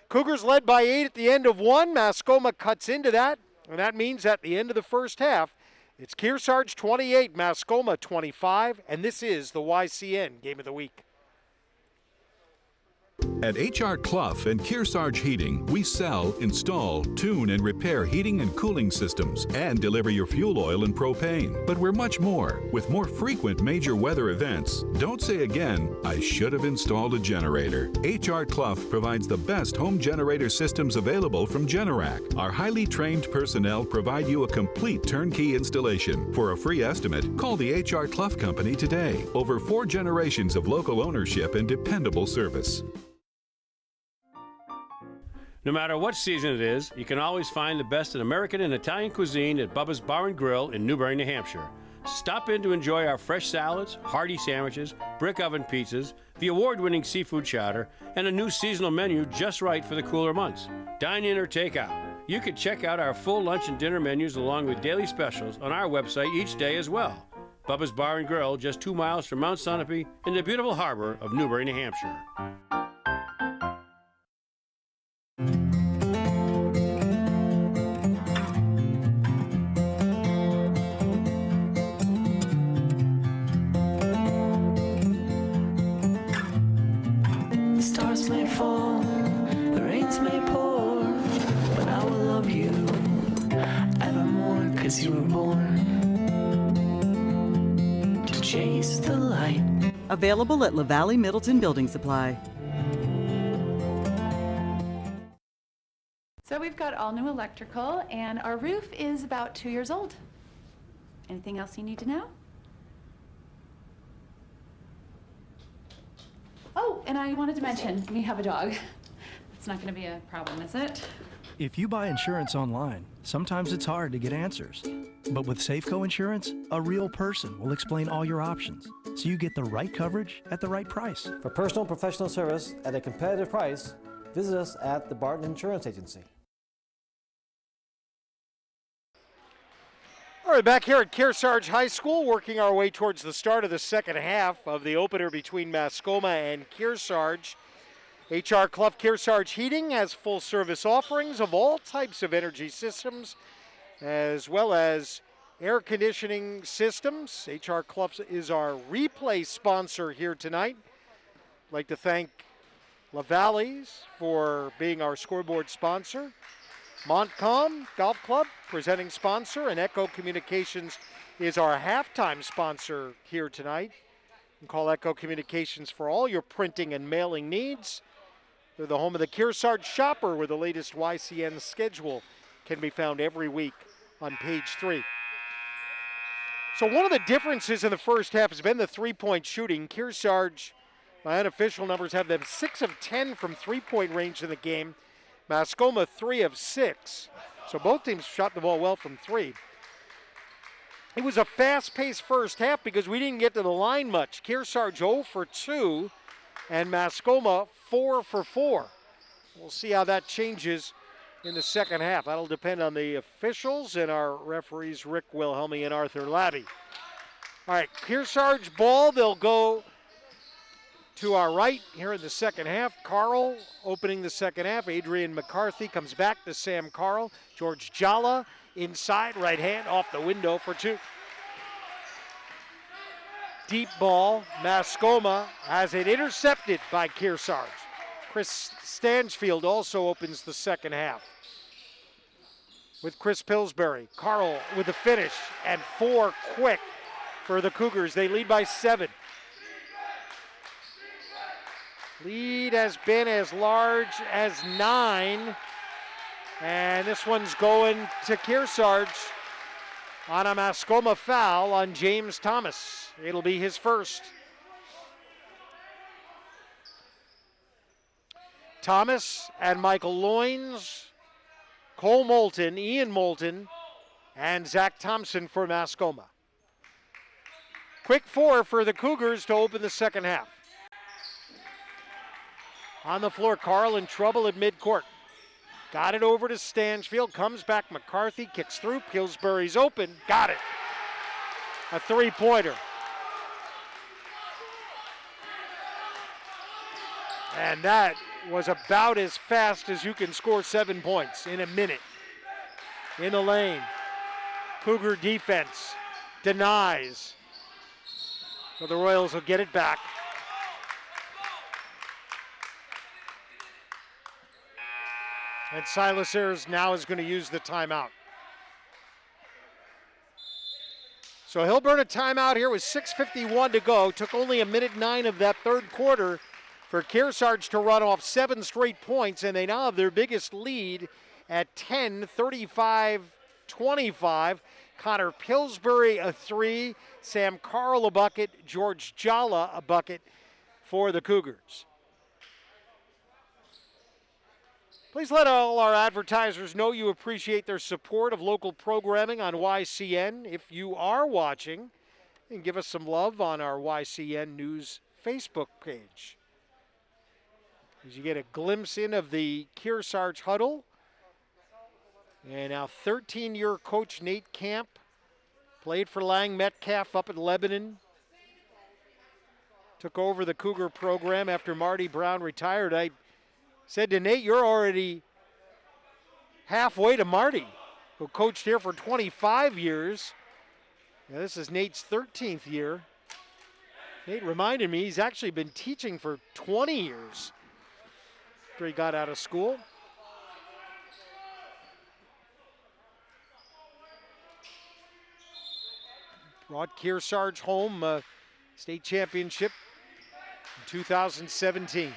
Cougars led by 8 at the end of 1. Mascoma cuts into that, and that means at the end of the first half, it's Kearsarge 28, Mascoma 25, and this is the YCN Game of the Week. At H.R. Clough and Kearsarge Heating, we sell, install, tune, and repair heating and cooling systems and deliver your fuel oil and propane. But we're much more. With more frequent major weather events, don't say again, I should have installed a generator. H.R. Clough provides the best home generator systems available from Generac. Our highly trained personnel provide you a complete turnkey installation. For a free estimate, call the H.R. Clough Company today. Over 4 generations of local ownership and dependable service. No matter what season it is, you can always find the best in American and Italian cuisine at Bubba's Bar and Grill in Newbury, New Hampshire. Stop in to enjoy our fresh salads, hearty sandwiches, brick oven pizzas, the award-winning seafood chowder, and a new seasonal menu just right for the cooler months. Dine in or take out. You can check out our full lunch and dinner menus along with daily specials on our website each day as well. Bubba's Bar and Grill, just 2 miles from Mount Sunapee in the beautiful harbor of Newbury, New Hampshire. The stars may fall, the rains may pour, but I will love you evermore, 'cause you were born to chase the light. Available at LaValle Middleton Building Supply. So we've got all new electrical, and our roof is about 2 years old. Anything else you need to know? Oh, and I wanted to mention, we have a dog. It's not going to be a problem, is it? If you buy insurance online, sometimes it's hard to get answers. But with Safeco Insurance, a real person will explain all your options, so you get the right coverage at the right price. For personal and professional service at a competitive price, visit us at the Barton Insurance Agency. All right, back here at Kearsarge High School, working our way towards the start of the second half of the opener between Mascoma and Kearsarge. H.R. Clough Kearsarge Heating has full-service offerings of all types of energy systems, as well as air conditioning systems. H.R. Clough is our replay sponsor here tonight. I'd like to thank LaValle's for being our scoreboard sponsor. Montcalm Golf Club, presenting sponsor, and Echo Communications is our halftime sponsor here tonight. You can call Echo Communications for all your printing and mailing needs. They're the home of the Kearsarge Shopper, where the latest YCN schedule can be found every week on page 3. So one of the differences in the first half has been the three-point shooting. Kearsarge, my unofficial numbers have them 6 of 10 from three-point range in the game. Mascoma 3 of 6. So both teams shot the ball well from 3. It was a fast-paced first half because we didn't get to the line much. Kearsarge 0 for 2 and Mascoma 4 for 4. We'll see how that changes in the second half. That'll depend on the officials and our referees Rick Wilhelmi and Arthur Labby. All right, Kearsarge ball. They'll go to our right here in the second half. Carl opening the second half. Adrian McCarthy comes back to Sam Carl. George Jala inside, right hand off the window for 2. Deep ball. Mascoma has it intercepted by Kearsarge. Chris Stanchfield also opens the second half with Chris Pillsbury. Carl with the finish, and 4 quick for the Cougars. They lead by 7. Lead has been as large as 9. And this one's going to Kearsarge on a Mascoma foul on James Thomas. It'll be his first. Thomas and Michael Loins, Cole Moulton, Ian Moulton, and Zach Thompson for Mascoma. Quick 4 for the Cougars to open the second half. On the floor, Carl in trouble at midcourt. Got it over to Stanchfield, comes back, McCarthy kicks through, Pillsbury's open, got it. A 3-pointer. And that was about as fast as you can score 7 points in a minute. In the lane, Cougar defense denies. So the Royals will get it back. And Silas Ayers now is going to use the timeout. So he'll burn a timeout here with 6:51 to go. Took only 1:09 of that third quarter for Kearsarge to run off 7 straight points, and they now have their biggest lead at 10, 35-25. Connor Pillsbury a 3, Sam Carl a bucket, George Jala a bucket for the Cougars. Please let all our advertisers know you appreciate their support of local programming on YCN. If you are watching, then give us some love on our YCN News Facebook page. As you get a glimpse in of the Kearsarge huddle. And now 13-year coach Nate Camp played for Lang Metcalf up in Lebanon. Took over the Cougar program after Marty Brown retired. I said to Nate, you're already halfway to Marty, who coached here for 25 years. Now, this is Nate's 13th year. Nate reminded me he's actually been teaching for 20 years after he got out of school. Brought Kearsarge home, state championship in 2017.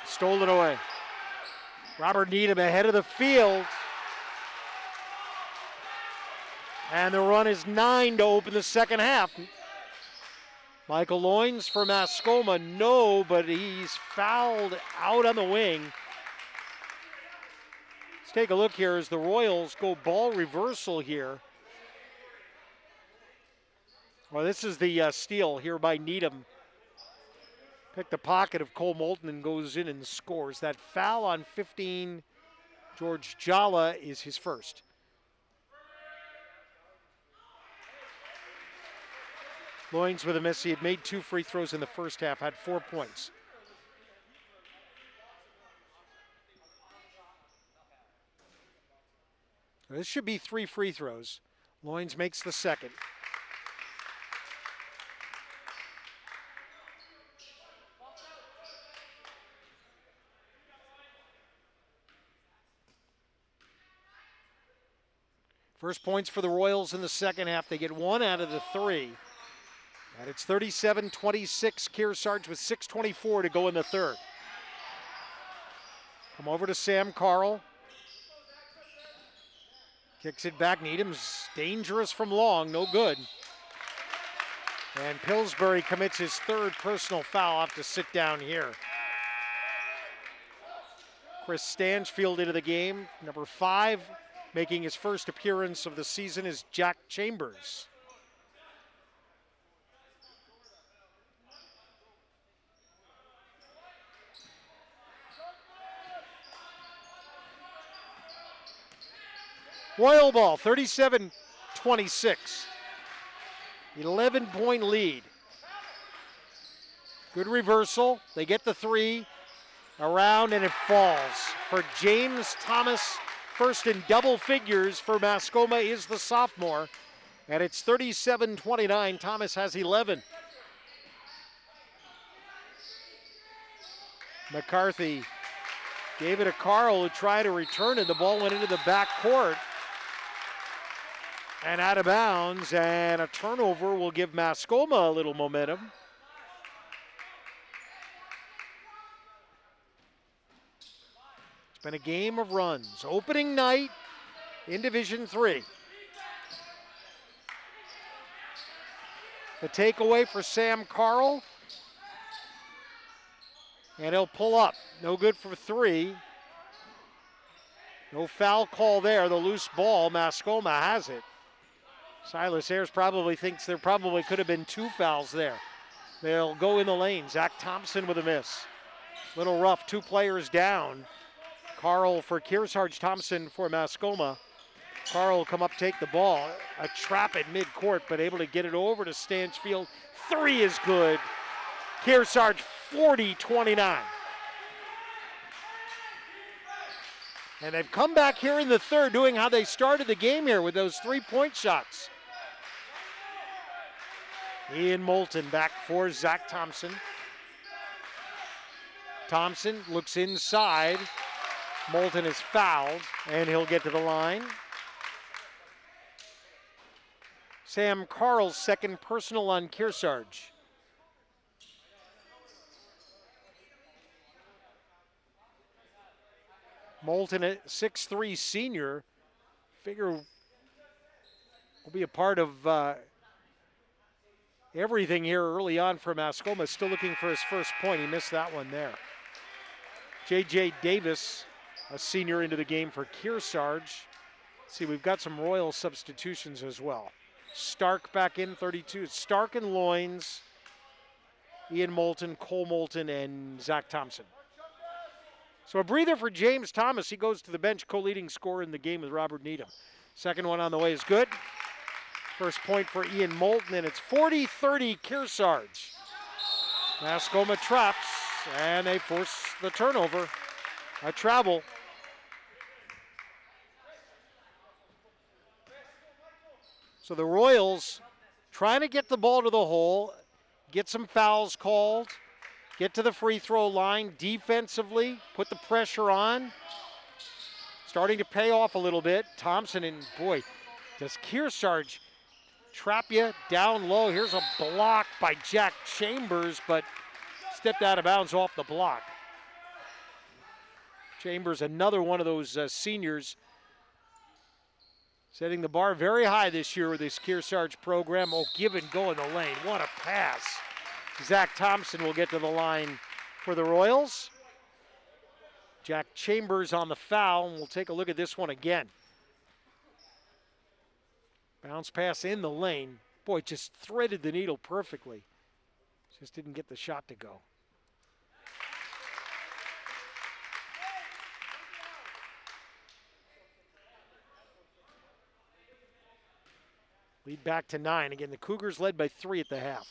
Stole it away. Robert Needham ahead of the field. And the run is 9 to open the second half. Michael Loins for Mascoma, no, but he's fouled out on the wing. Let's take a look here as the Royals go ball reversal here. Well, this is the steal here by Needham. Picked the pocket of Cole Moulton and goes in and scores. That foul on 15, George Jala, is his first. Loins with a miss. He had made 2 free throws in the first half, had 4 points. This should be 3 free throws. Loins makes the second. First points for the Royals in the second half. They get 1 out of the 3. And it's 37-26, Kearsarge with 6:24 to go in the third. Come over to Sam Carl. Kicks it back. Needham's dangerous from long, no good. And Pillsbury commits his 3rd personal foul. I'll have to sit down here. Chris Stanchfield into the game. Number 5, making his first appearance of the season, is Jack Chambers. Royal ball, 37-26. 11-point lead. Good reversal. They get the 3 around and it falls. For James Thomas, first in double figures for Mascoma is the sophomore. And it's 37-29. Thomas has 11. McCarthy gave it to Carl, who tried to return it. The ball went into the back court and out of bounds, and a turnover will give Mascoma a little momentum. It's been a game of runs. Opening night in Division III. The takeaway for Sam Carl. And he'll pull up. No good for 3. No foul call there. The loose ball, Mascoma has it. Silas Ayers probably thinks there probably could have been 2 fouls there. They'll go in the lane. Zach Thompson with a miss. Little rough, 2 players down. Carl for Kearsarge, Thompson for Mascoma. Carl will come up, take the ball. A trap at midcourt, but able to get it over to Stanchfield. 3 is good. Kearsarge 40-29. And they've come back here in the third, doing how they started the game here with those 3-point shots. Ian Moulton back for Zach Thompson. Thompson looks inside. Moulton is fouled, and he'll get to the line. Sam Carl's second personal on Kearsarge. Moulton, a 6'3" senior, figure will be a part of everything here early on for Mascoma. Still looking for his first point. He missed that one there. J.J. Davis, a senior, into the game for Kearsarge. See, we've got some Royal substitutions as well. Stark back in, 32. Stark and Loins, Ian Moulton, Cole Moulton, and Zach Thompson. So a breather for James Thomas. He goes to the bench, co-leading scorer in the game with Robert Needham. Second one on the way is good. First point for Ian Moulton, and it's 40-30 Kearsarge. Mascoma traps, and they force the turnover. A travel. So the Royals trying to get the ball to the hole, get some fouls called, get to the free throw line defensively, put the pressure on. Starting to pay off a little bit. Thompson, and boy, does Kearsarge trap you down low. Here's a block by Jack Chambers, but stepped out of bounds off the block. Chambers, another one of those seniors, setting the bar very high this year with this Kearsarge program. Oh, give and go in the lane. What a pass. Zach Thompson will get to the line for the Royals. Jack Chambers on the foul, and we'll take a look at this one again. Bounce pass in the lane. Boy, just threaded the needle perfectly. Just didn't get the shot to go. Lead back to 9. Again, the Cougars led by 3 at the half.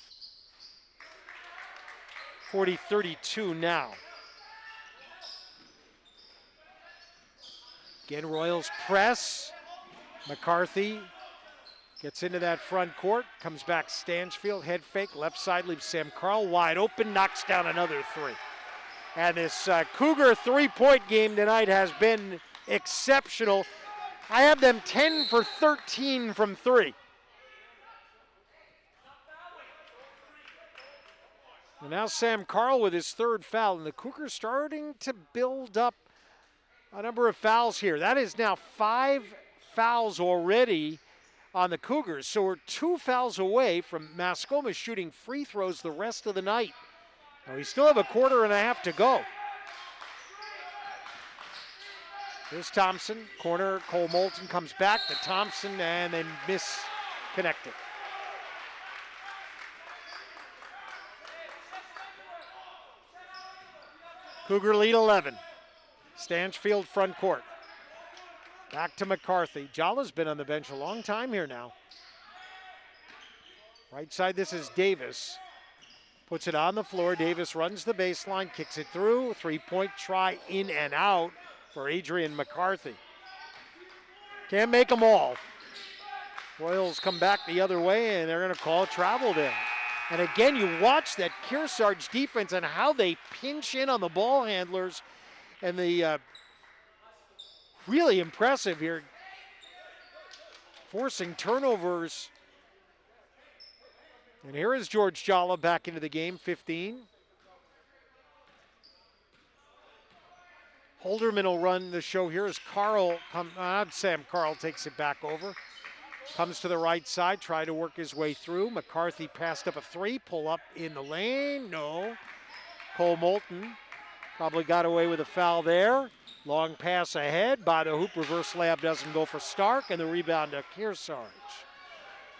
40-32 now. Again, Royals press. McCarthy gets into that front court, comes back Stanchfield, head fake, left side, leaves Sam Carl wide open, knocks down another 3. And this Cougar 3-point game tonight has been exceptional. I have them 10 for 13 from 3. And now Sam Carl with his 3rd foul, and the Cougars starting to build up a number of fouls here. That is now 5 fouls already on the Cougars. So we're 2 fouls away from Mascoma shooting free throws the rest of the night. Now we still have a quarter and a half to go. Here's Thompson, corner, Cole Moulton comes back to Thompson, and they misconnect it. Cougar lead 11. Stanchfield front court. Back to McCarthy. Jala's been on the bench a long time here now. Right side, this is Davis. Puts it on the floor. Davis runs the baseline, kicks it through. 3-point try in and out for Adrian McCarthy. Can't make them all. Royals come back the other way, and they're going to call travel there. And again, you watch that Kearsarge defense and how they pinch in on the ball handlers, and the really impressive here, forcing turnovers. And here is George Jala back into the game, 15. Holderman will run the show here as Sam Carl takes it back over. Comes to the right side, try to work his way through. McCarthy passed up a three, pull up in the lane, no. Cole Moulton probably got away with a foul there. Long pass ahead by the hoop, reverse layup doesn't go for Stark, and the rebound to Kearsarge.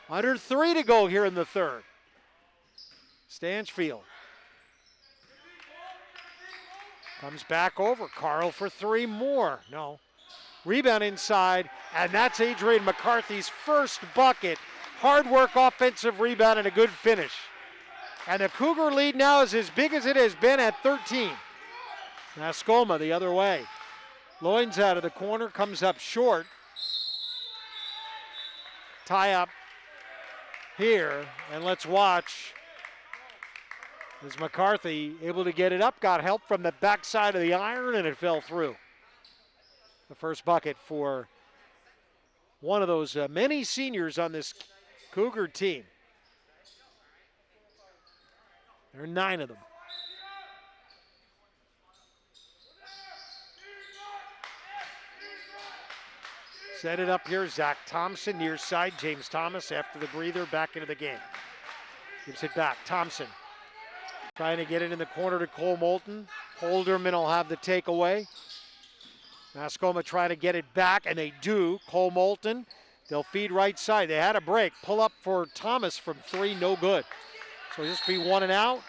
Under 3 to go here in the third. Stanchfield comes back over, Carl for 3 more, no. Rebound inside, and that's Adrian McCarthy's first bucket. Hard work, offensive rebound, and a good finish. And the Cougar lead now is as big as it has been at 13. Mascoma the other way. Loins out of the corner, comes up short. Tie up here, and let's watch. Is McCarthy able to get it up? Got help from the backside of the iron, and it fell through. The first bucket for one of those many seniors on this Cougar team. There are 9 of them. Set it up here, Zach Thompson near side. James Thomas after the breather back into the game. Gives it back, Thompson. Trying to get it in the corner to Cole Moulton. Holderman will have the takeaway. Mascoma trying to get it back, and they do. Cole Moulton, they'll feed right side. They had a break. Pull up for Thomas from 3, no good. So just be 1 and out.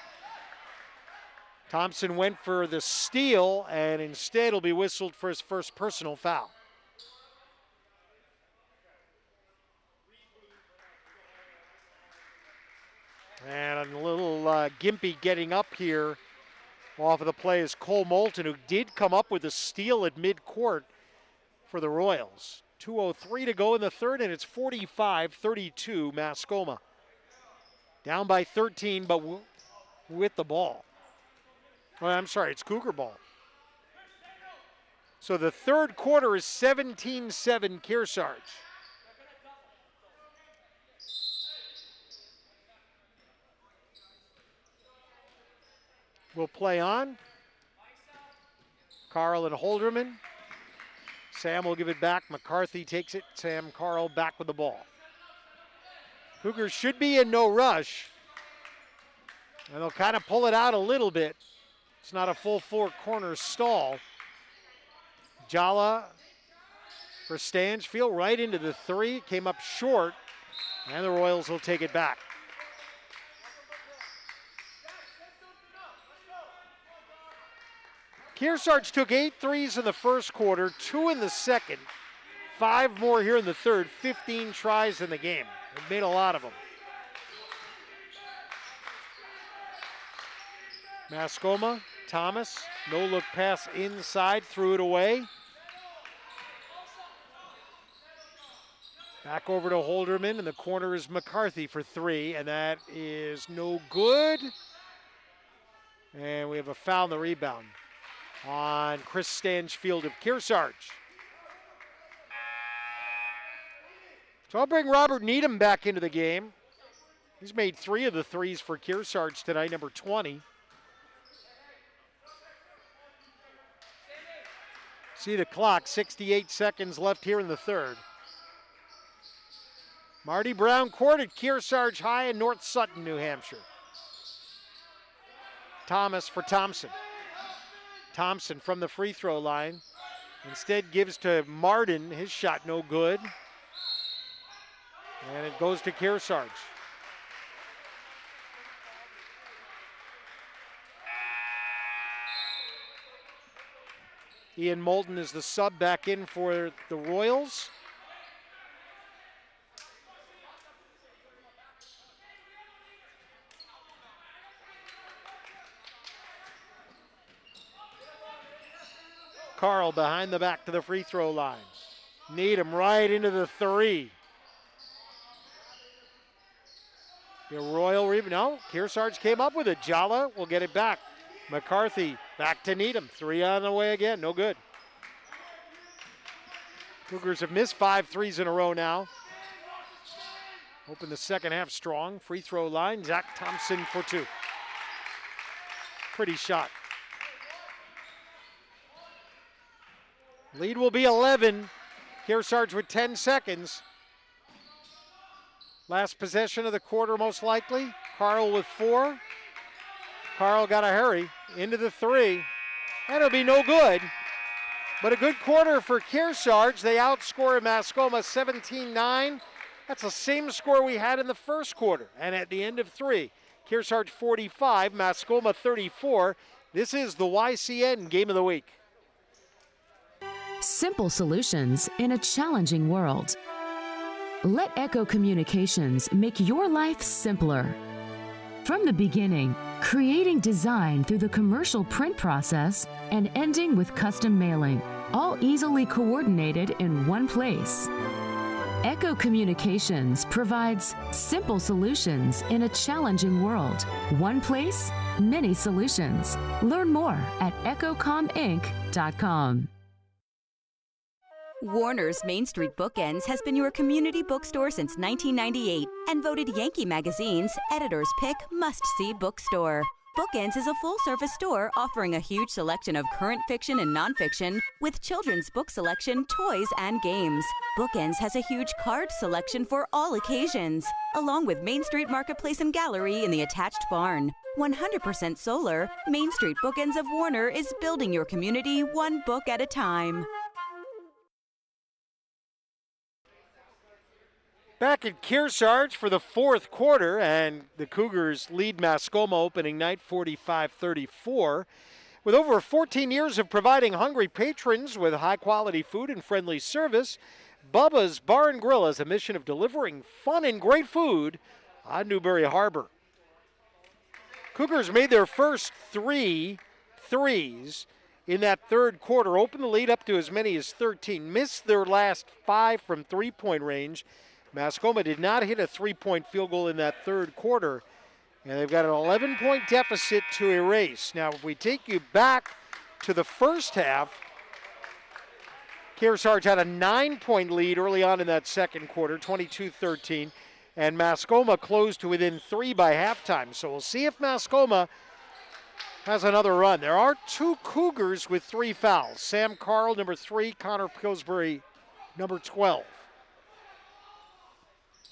Thompson went for the steal, and instead will be whistled for his first personal foul. And a little gimpy getting up here off of the play is Cole Moulton, who did come up with a steal at midcourt for the Royals. 2:03 to go in the third, and it's 45-32 Mascoma. Down by 13, but with the ball. Oh, I'm sorry, it's Cougar ball. So the third quarter is 17-7 Kearsarge. Will play on. Carl and Holderman. Sam will give it back. McCarthy takes it. Sam Carl back with the ball. Cougars should be in no rush. And they'll kind of pull it out a little bit. It's not a full 4-corner stall. Jala for Stanchfield right into the 3. Came up short. And the Royals will take it back. Kearsarge took 8 threes in the first quarter, 2 in the second, 5 more here in the third, 15 tries in the game. They've made a lot of them. Mascoma, Thomas, no look pass inside, threw it away. Back over to Holderman, and the corner is McCarthy for 3, and that is no good. And we have a foul on the rebound on Chris Stanchfield of Kearsarge. So I'll bring Robert Needham back into the game. He's made 3 of the threes for Kearsarge tonight, number 20. See the clock, 68 seconds left here in the third. Marty Brown Court at Kearsarge High in North Sutton, New Hampshire. Thomas for Thompson. Thompson from the free throw line. Instead gives to Martin. His shot no good. And it goes to Kearsarge. Ian Moulton is the sub back in for the Royals. Carl behind the back to the free throw line. Needham right into the 3. The Royal rebound. No, Kearsarge came up with it. Jala will get it back. McCarthy back to Needham. 3 on the way again. No good. Cougars have missed 5 threes in a row now. Open the second half strong. Free throw line. Zach Thompson for 2. Pretty shot. Lead will be 11. Kearsarge with 10 seconds. Last possession of the quarter most likely. Carl with 4. Carl got to hurry into the 3. And it'll be no good. But a good quarter for Kearsarge. They outscore Mascoma 17-9. That's the same score we had in the first quarter. And at the end of 3, Kearsarge 45, Mascoma 34. This is the YCN Game of the Week. Simple solutions in a challenging world. Let Echo Communications make your life simpler. From the beginning, creating design through the commercial print process and ending with custom mailing, all easily coordinated in one place. Echo Communications provides simple solutions in a challenging world. One place, many solutions. Learn more at echocominc.com. Warner's Main Street Bookends has been your community bookstore since 1998 and voted Yankee Magazine's Editor's Pick Must-See Bookstore. Bookends is a full-service store offering a huge selection of current fiction and nonfiction with children's book selection, toys, and games. Bookends has a huge card selection for all occasions, along with Main Street Marketplace and Gallery in the attached barn. 100% solar, Main Street Bookends of Warner is building your community one book at a time. Back at Kearsarge for the fourth quarter, and the Cougars lead Mascoma opening night 45-34. With over 14 years of providing hungry patrons with high-quality food and friendly service, Bubba's Bar and Grill has a mission of delivering fun and great food on Newbury Harbor. Cougars made their first 3 threes in that third quarter, opened the lead up to as many as 13, missed their last 5 from three-point range. Mascoma did not hit a 3-point field goal in that third quarter, and they've got an 11-point deficit to erase. Now, if we take you back to the first half, Kearsarge had a 9-point lead early on in that second quarter, 22-13, and Mascoma closed to within 3 by halftime. So we'll see if Mascoma has another run. There are 2 Cougars with 3 fouls. Sam Carl, number 3, Connor Pillsbury, number 12.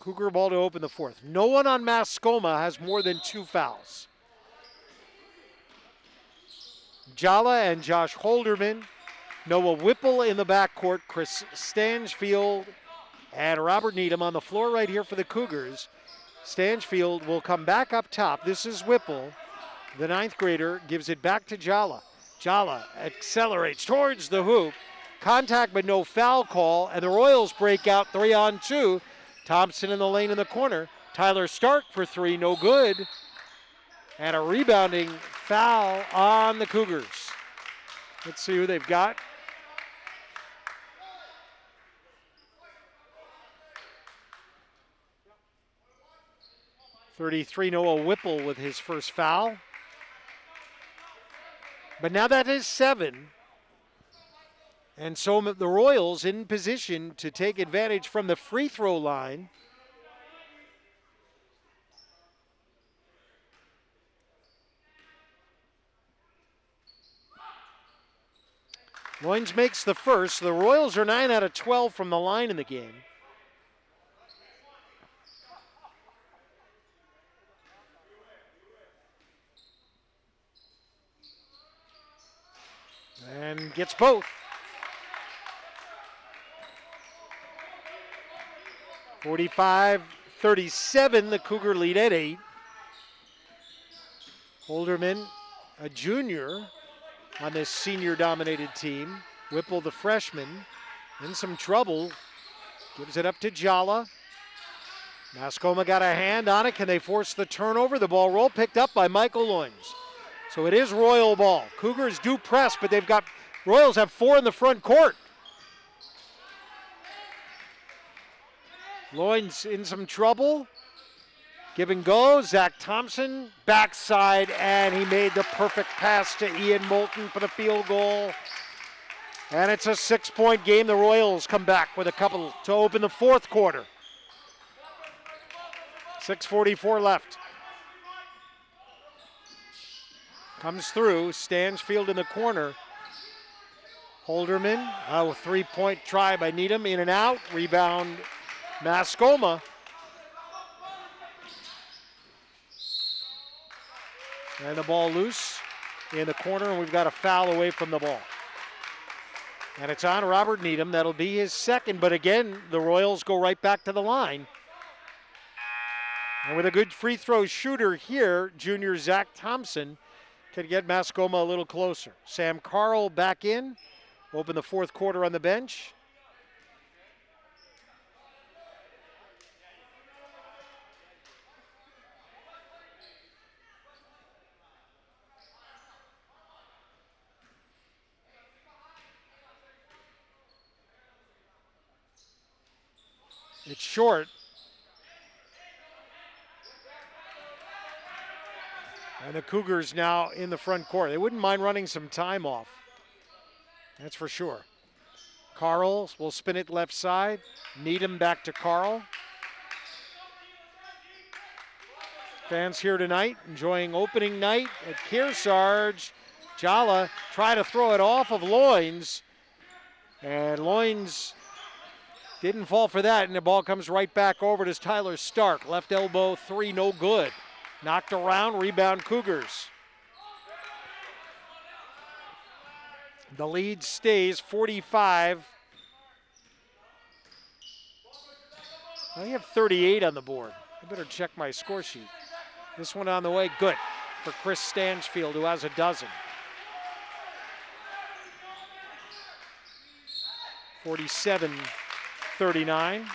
Cougar ball to open the fourth. No one on Mascoma has more than 2 fouls. Jala and Josh Holderman, Noah Whipple in the backcourt, Chris Stangefield and Robert Needham on the floor right here for the Cougars. Stangefield will come back up top. This is Whipple. The 9th grader gives it back to Jala. Jala accelerates towards the hoop. Contact but no foul call, and the Royals break out 3-on-2. Thompson in the lane in the corner. Tyler Stark for 3, no good. And a rebounding foul on the Cougars. Let's see who they've got. .33 Noah Whipple with his first foul. But now that is 7. And so the Royals in position to take advantage from the free throw line. Loins makes the first. The Royals are 9 out of 12 from the line in the game. And gets both. 45-37, the Cougar lead at 8. Holderman, a junior on this senior-dominated team. Whipple, the freshman, in some trouble. Gives it up to Jala. Mascoma got a hand on it. Can they force the turnover? The ball roll picked up by Michael Loins. So it is Royal ball. Cougars do press, but Royals have 4 in the front court. Loins in some trouble. Give and go, Zach Thompson, backside, and he made the perfect pass to Ian Moulton for the field goal. And it's a 6-point game. The Royals come back with a couple to open the fourth quarter. 6:44 left. Comes through, Stansfield in the corner. Holderman, a 3-point try by Needham, in and out. Rebound, Mascoma. And the ball loose in the corner, and we've got a foul away from the ball. And it's on Robert Needham. That'll be his second, but again, the Royals go right back to the line. And with a good free throw shooter here, junior Zach Thompson can get Mascoma a little closer. Sam Carl back in, open the fourth quarter on the bench. It's short. And the Cougars now in the front court. They wouldn't mind running some time off. That's for sure. Carl will spin it left side. Needham back to Carl. Fans here tonight enjoying opening night at Kearsarge. Jala try to throw it off of Loins. And Loins didn't fall for that, and the ball comes right back over to Tyler Stark. Left elbow three, no good. Knocked around, rebound Cougars. The lead stays 45. I have 38 on the board. I better check my score sheet. This one on the way, good for Chris Stansfield, who has a dozen. 47-39.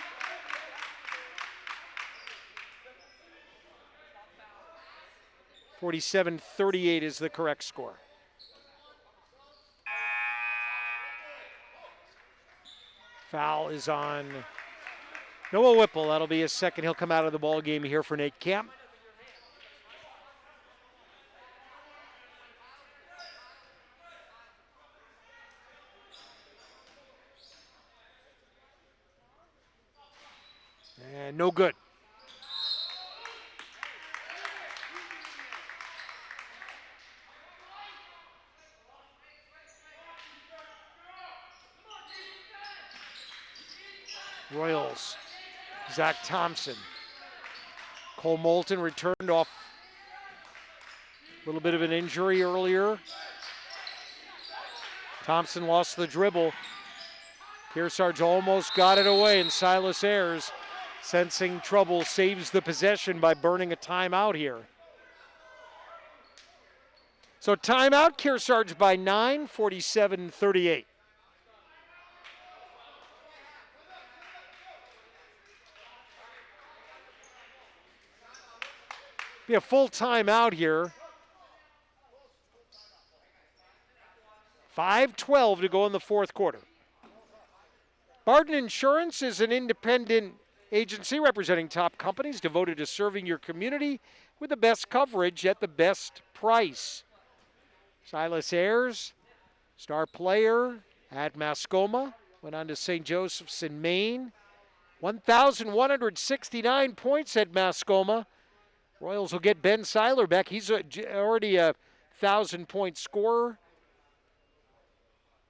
(47-38) is the correct score. Foul is on Noah Whipple. That'll be his second. He'll come out of the ball game here for Nate Camp. And no good. Royals, Zach Thompson. Cole Moulton returned off a little bit of an injury earlier. Thompson lost the dribble. Kearsarge almost got it away, and Silas Ayers, sensing trouble, saves the possession by burning a timeout here. So timeout, Kearsarge by 9, 47-38. Be a full timeout here. 5:12 to go in the fourth quarter. Barden Insurance is an independent agency representing top companies devoted to serving your community with the best coverage at the best price. Silas Ayers, star player at Mascoma, went on to St. Joseph's in Maine. 1,169 points at Mascoma. Royals will get Ben Seiler back. He's already a 1,000-point scorer.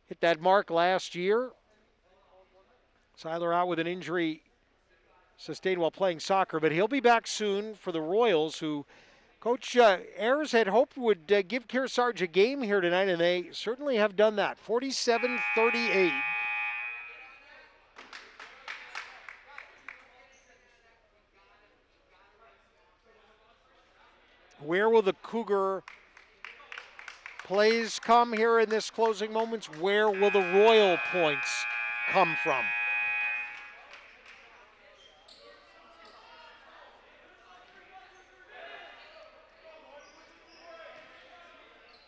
Hit that mark last year. Seiler out with an injury sustained while playing soccer, but he'll be back soon for the Royals, who Coach Ayers had hoped would give Kearsarge a game here tonight, and they certainly have done that. 47-38. Where will the Cougar plays come here in this closing moments? Where will the Royal points come from?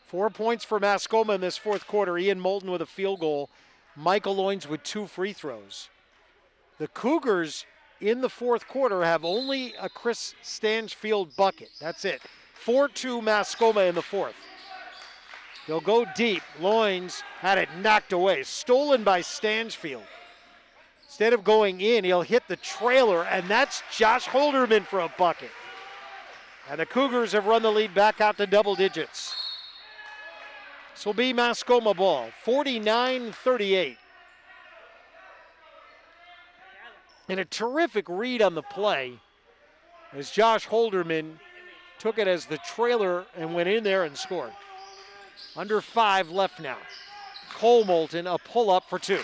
Four points for Mascoma in this fourth quarter. Ian Moulton with a field goal. Michael Loins with 2 free throws. The Cougars in the fourth quarter have only a Chris Stanchfield bucket. That's it. 4-2 Mascoma in the fourth. They'll go deep. Loins had it knocked away. Stolen by Stanchfield. Instead of going in, he'll hit the trailer, and that's Josh Holderman for a bucket. And the Cougars have run the lead back out to double digits. This will be Mascoma ball, 49-38. And a terrific read on the play as Josh Holderman took it as the trailer and went in there and scored. Under 5 left now. Cole Moulton, a pull-up for 2.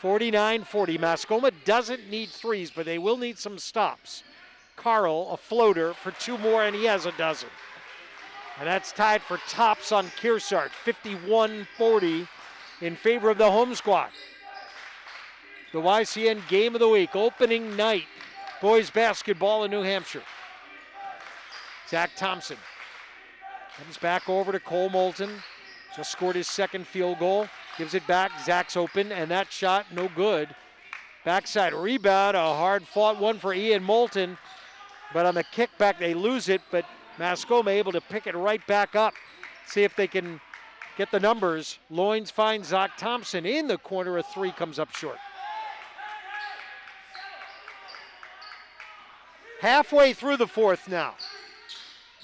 (49-40). Mascoma doesn't need threes, but they will need some stops. Carl, a floater for 2 more, and he has a dozen. And that's tied for tops on Kearsarge, 51-40 in favor of the home squad. The YCN Game of the Week, opening night, boys basketball in New Hampshire. Zach Thompson comes back over to Cole Moulton. Just scored his second field goal. Gives it back. Zach's open, and that shot no good. Backside rebound, a hard-fought one for Ian Moulton. But on the kickback, they lose it, but Mascoma able to pick it right back up. See if they can get the numbers. Loins finds Zach Thompson in the corner. A 3 comes up short. Halfway through the fourth now.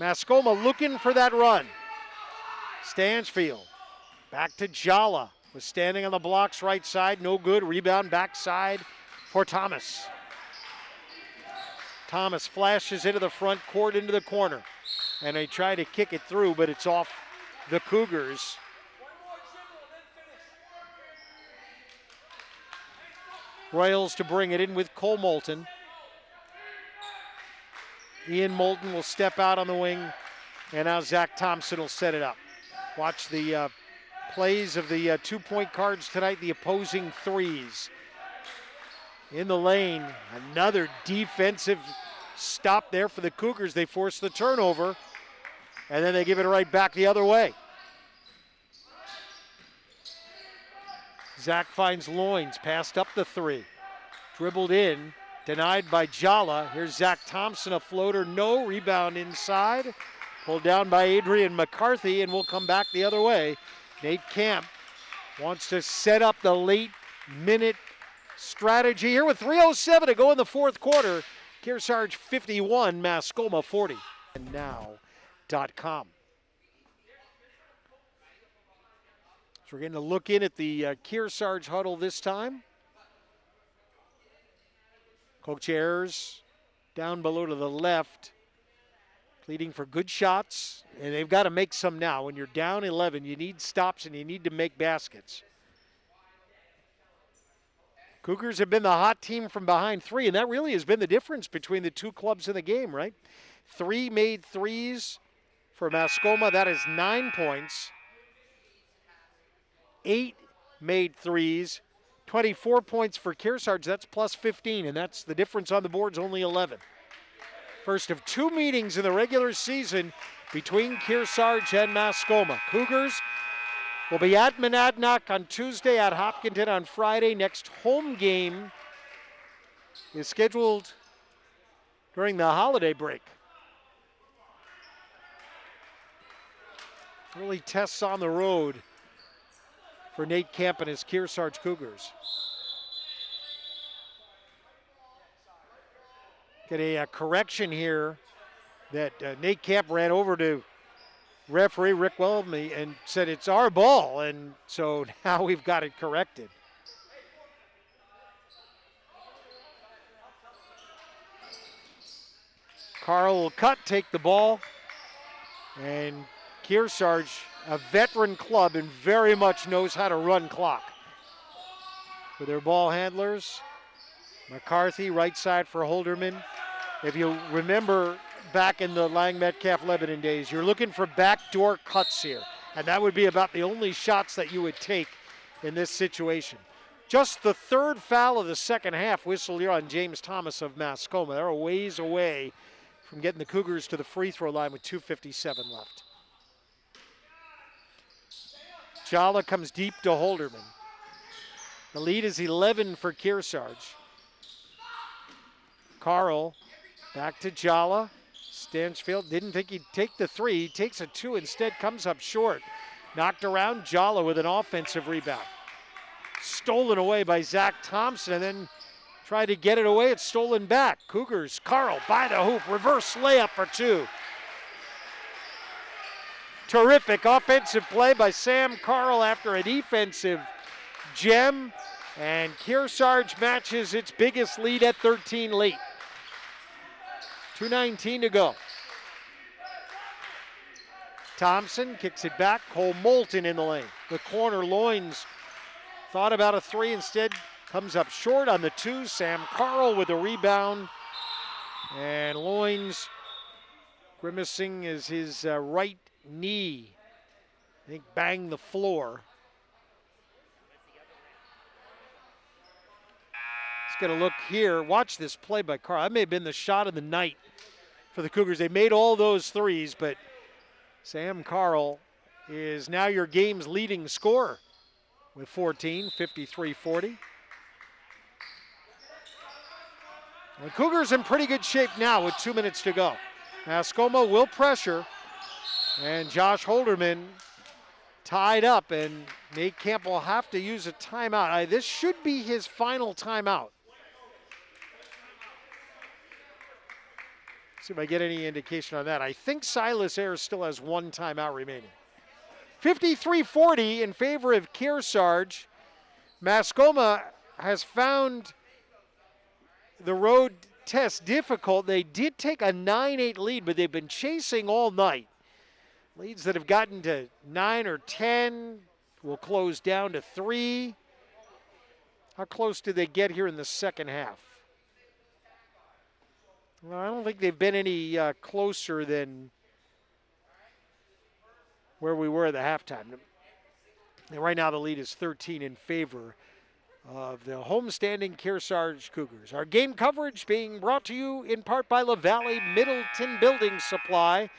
Mascoma looking for that run. Stanchfield back to Jala. Was standing on the blocks right side. No good. Rebound backside for Thomas. Thomas flashes into the front court, into the corner. And they try to kick it through, but it's off the Cougars. Royals to bring it in with Cole Moulton. Ian Moulton will step out on the wing, and now Zach Thompson will set it up. Watch the plays of the 2-point cards tonight, the opposing threes. In the lane, another defensive stop there for the Cougars. They force the turnover, and then they give it right back the other way. Zach finds Loins, passed up the 3. Dribbled in, denied by Jala. Here's Zach Thompson, a floater, no. Rebound inside. Pulled down by Adrian McCarthy, and we'll come back the other way. Nate Camp wants to set up the late minute strategy here with 3:07 to go in the fourth quarter. Kearsarge 51, Mascoma 40. And now.com. So we're going to look in at the Kearsarge huddle this time. Coach Ayers down below to the left, pleading for good shots, and they've got to make some now. When you're down 11, you need stops and you need to make baskets. Cougars have been the hot team from behind 3, and that really has been the difference between the two clubs in the game, right? 3 made threes for Mascoma, that is 9 points. 8 made threes, 24 points for Kearsarge, that's plus 15, and that's the difference on the board's only 11. First of 2 meetings in the regular season between Kearsarge and Mascoma. Cougars will be at Monadnock on Tuesday, at Hopkinton on Friday. Next home game is scheduled during the holiday break. Early tests on the road for Nate Camp and his Kearsarge Cougars. Get a correction here that Nate Camp ran over to referee Rick Welmy and said it's our ball, and so now we've got it corrected. Carl will cut, take the ball, and Kearsarge, a veteran club, and very much knows how to run clock. For their ball handlers, McCarthy, right side for Holderman. If you remember back in the Lang Metcalf Lebanon days, you're looking for backdoor cuts here, and that would be about the only shots that you would take in this situation. Just the 3rd foul of the second half whistled here on James Thomas of Mascoma. They're a ways away from getting the Cougars to the free throw line with 2:57 left. Jala comes deep to Holderman. The lead is 11 for Kearsarge. Carl back to Jala. Stanchfield didn't think he'd take the three. He takes a two instead, comes up short. Knocked around. Jala with an offensive rebound. Stolen away by Zach Thompson and then tried to get it away. It's stolen back. Cougars, Carl by the hoop. Reverse layup for two. Terrific offensive play by Sam Carl after a defensive gem. And Kearsarge matches its biggest lead at 13 late. 2:19 to go. Thompson kicks it back. Cole Moulton in the lane. The corner, Loins thought about a three, instead comes up short on the two. Sam Carl with a rebound. And Loins grimacing as his right knee, I think, banged the floor. Let's get a look here. Watch this play by Carl. That may have been the shot of the night for the Cougars. They made all those threes, but Sam Carl is now your game's leading scorer with 14, 53-40. The Cougars in pretty good shape now with 2 minutes to go. Mascoma will pressure, and Josh Holderman tied up, and Nate Camp will have to use a timeout. This should be his final timeout. See if I get any indication on that. I think Silas Ayres still has one timeout remaining. 53-40 in favor of Kearsarge. Mascoma has found the road test difficult. They did take a 9-8 lead, but they've been chasing all night. Leads that have gotten to 9 or 10 will close down to 3. How close did they get here in the second half? Well, I don't think they've been any closer than where we were at the halftime. And right now the lead is 13 in favor of the homestanding Kearsarge Cougars. Our game coverage being brought to you in part by LaValle Middleton Building Supply,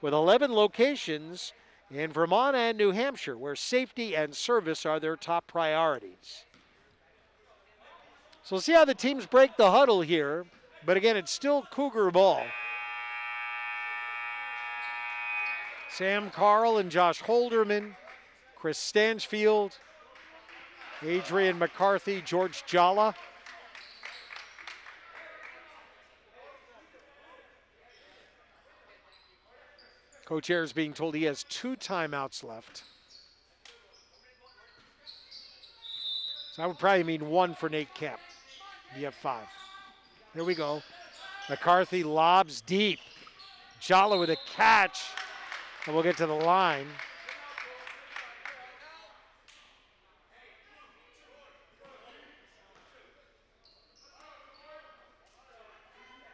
with 11 locations in Vermont and New Hampshire, where safety and service are their top priorities. So we'll see how the teams break the huddle here. But again, it's still Cougar ball. Sam Carl and Josh Holderman, Chris Stanchfield, Adrian McCarthy, George Jala. Coach Ayres being told he has 2 timeouts left. So that would probably mean 1 for Nate Kemp. You have 5. Here we go. McCarthy lobs deep. Jala with a catch. And we'll get to the line.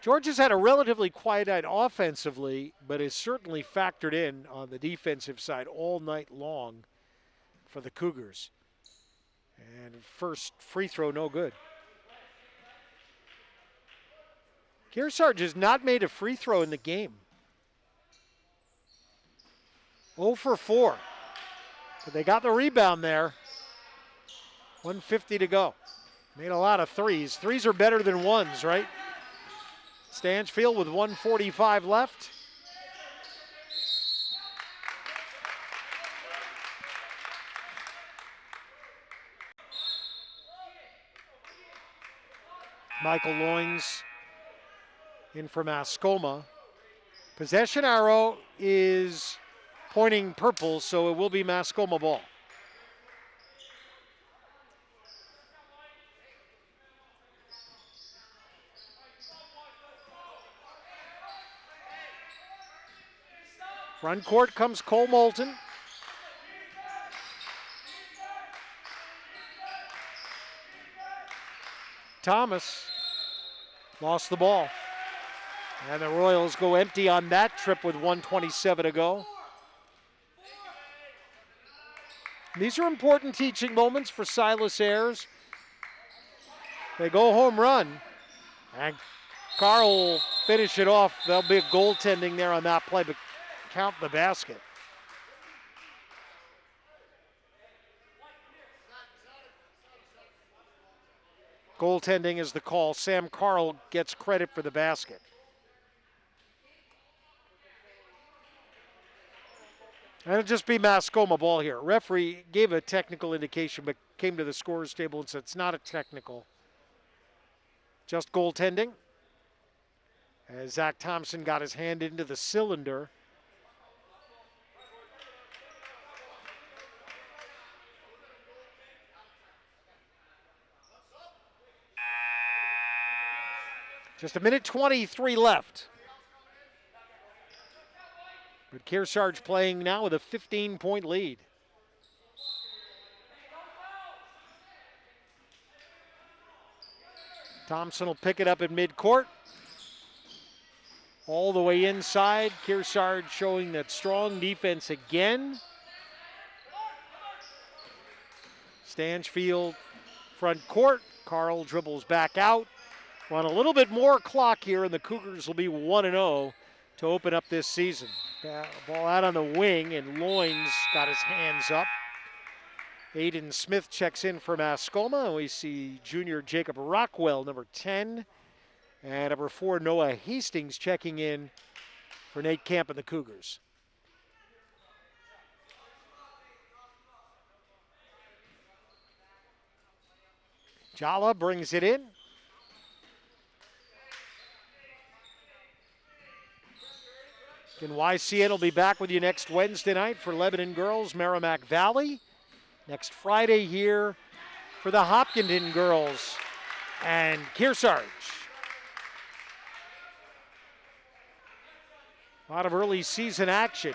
George has had a relatively quiet night offensively, but is certainly factored in on the defensive side all night long for the Cougars. And first free throw, no good. Kearsarge has not made a free throw in the game. 0 for 4. But they got the rebound there. 1:50 to go. Made a lot of threes. Threes are better than ones, right? Stanchfield with 1:45 left. Michael Loins in for Mascoma. Possession arrow is pointing purple, so it will be Mascoma ball. Front court comes Cole Moulton. Thomas lost the ball. And the Royals go empty on that trip with 1:27 to go. These are important teaching moments for Silas Ayres. They go home run, and Carl will finish it off. There'll be a goaltending there on that play, but count the basket. Goaltending is the call. Sam Carl gets credit for the basket. And it'll just be Mascoma ball here. Referee gave a technical indication, but came to the scorer's table and said it's not a technical. Just goaltending. As Zach Thompson got his hand into the cylinder. Just a minute 23 left. But Kearsarge playing now with a 15-point lead. Thompson will pick it up at midcourt. All the way inside. Kearsarge showing that strong defense again. Stanchfield front court. Carl dribbles back out. Want a little bit more clock here, and the Cougars will be 1-0 to open up this season. Ball out on the wing, and Loins got his hands up. Aiden Smith checks in for Mascoma, and we see junior Jacob Rockwell, number 10, and number 4, Noah Hastings, checking in for Nate Camp and the Cougars. Jala brings it in. And YCN will be back with you next Wednesday night for Lebanon girls, Merrimack Valley. Next Friday here for the Hopkinton girls and Kearsarge. A lot of early season action.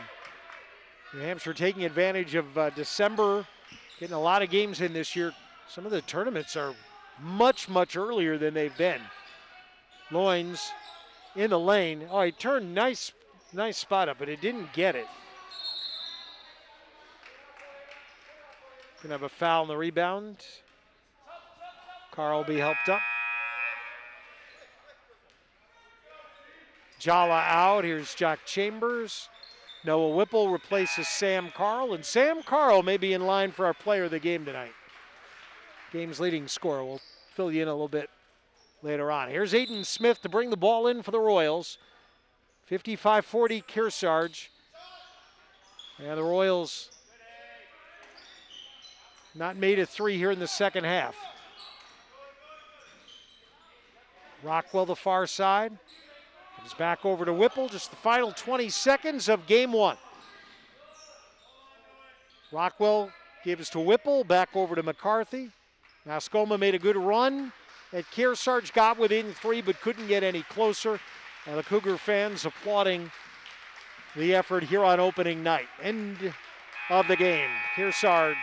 New Hampshire taking advantage of December, getting a lot of games in this year. Some of the tournaments are much, much earlier than they've been. Loins in the lane. Oh, he turned nice spot up, but it didn't get it. Gonna have a foul on the rebound. Carl will be helped up. Jala out. Here's Jack Chambers. Noah Whipple replaces Sam Carl, and Sam Carl may be in line for our player of the game tonight. Game's leading scorer. We'll fill you in a little bit later on. Here's Aiden Smith to bring the ball in for the Royals. 55-40 Kearsarge. And the Royals not made a three here in the second half. Rockwell the far side. Comes back over to Whipple. Just the final 20 seconds of game one. Rockwell gives to Whipple. Back over to McCarthy. Mascoma made a good run. And Kearsarge got within three but couldn't get any closer. And the Cougar fans applauding the effort here on opening night. End of the game. Kearsarge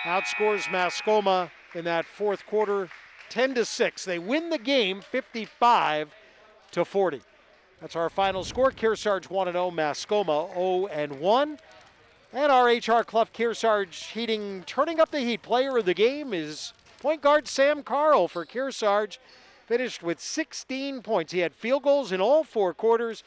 outscores Mascoma in that fourth quarter 10-6. They win the game 55-40. That's our final score. Kearsarge 1-0, Mascoma 0-1. And our H.R. Clough Kearsarge Heating turning up the heat. Player of the game is point guard Sam Carl for Kearsarge. Finished with 16 points. He had field goals in all four quarters.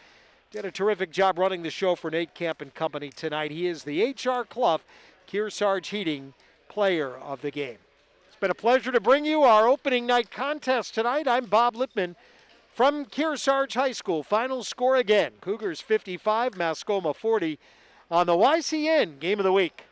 Did a terrific job running the show for Nate Camp and company tonight. He is the H.R. Clough Kearsarge Heating Player of the Game. It's been a pleasure to bring you our opening night contest tonight. I'm Bob Lippman from Kearsarge High School. Final score again, Cougars 55, Mascoma 40 on the YCN Game of the Week.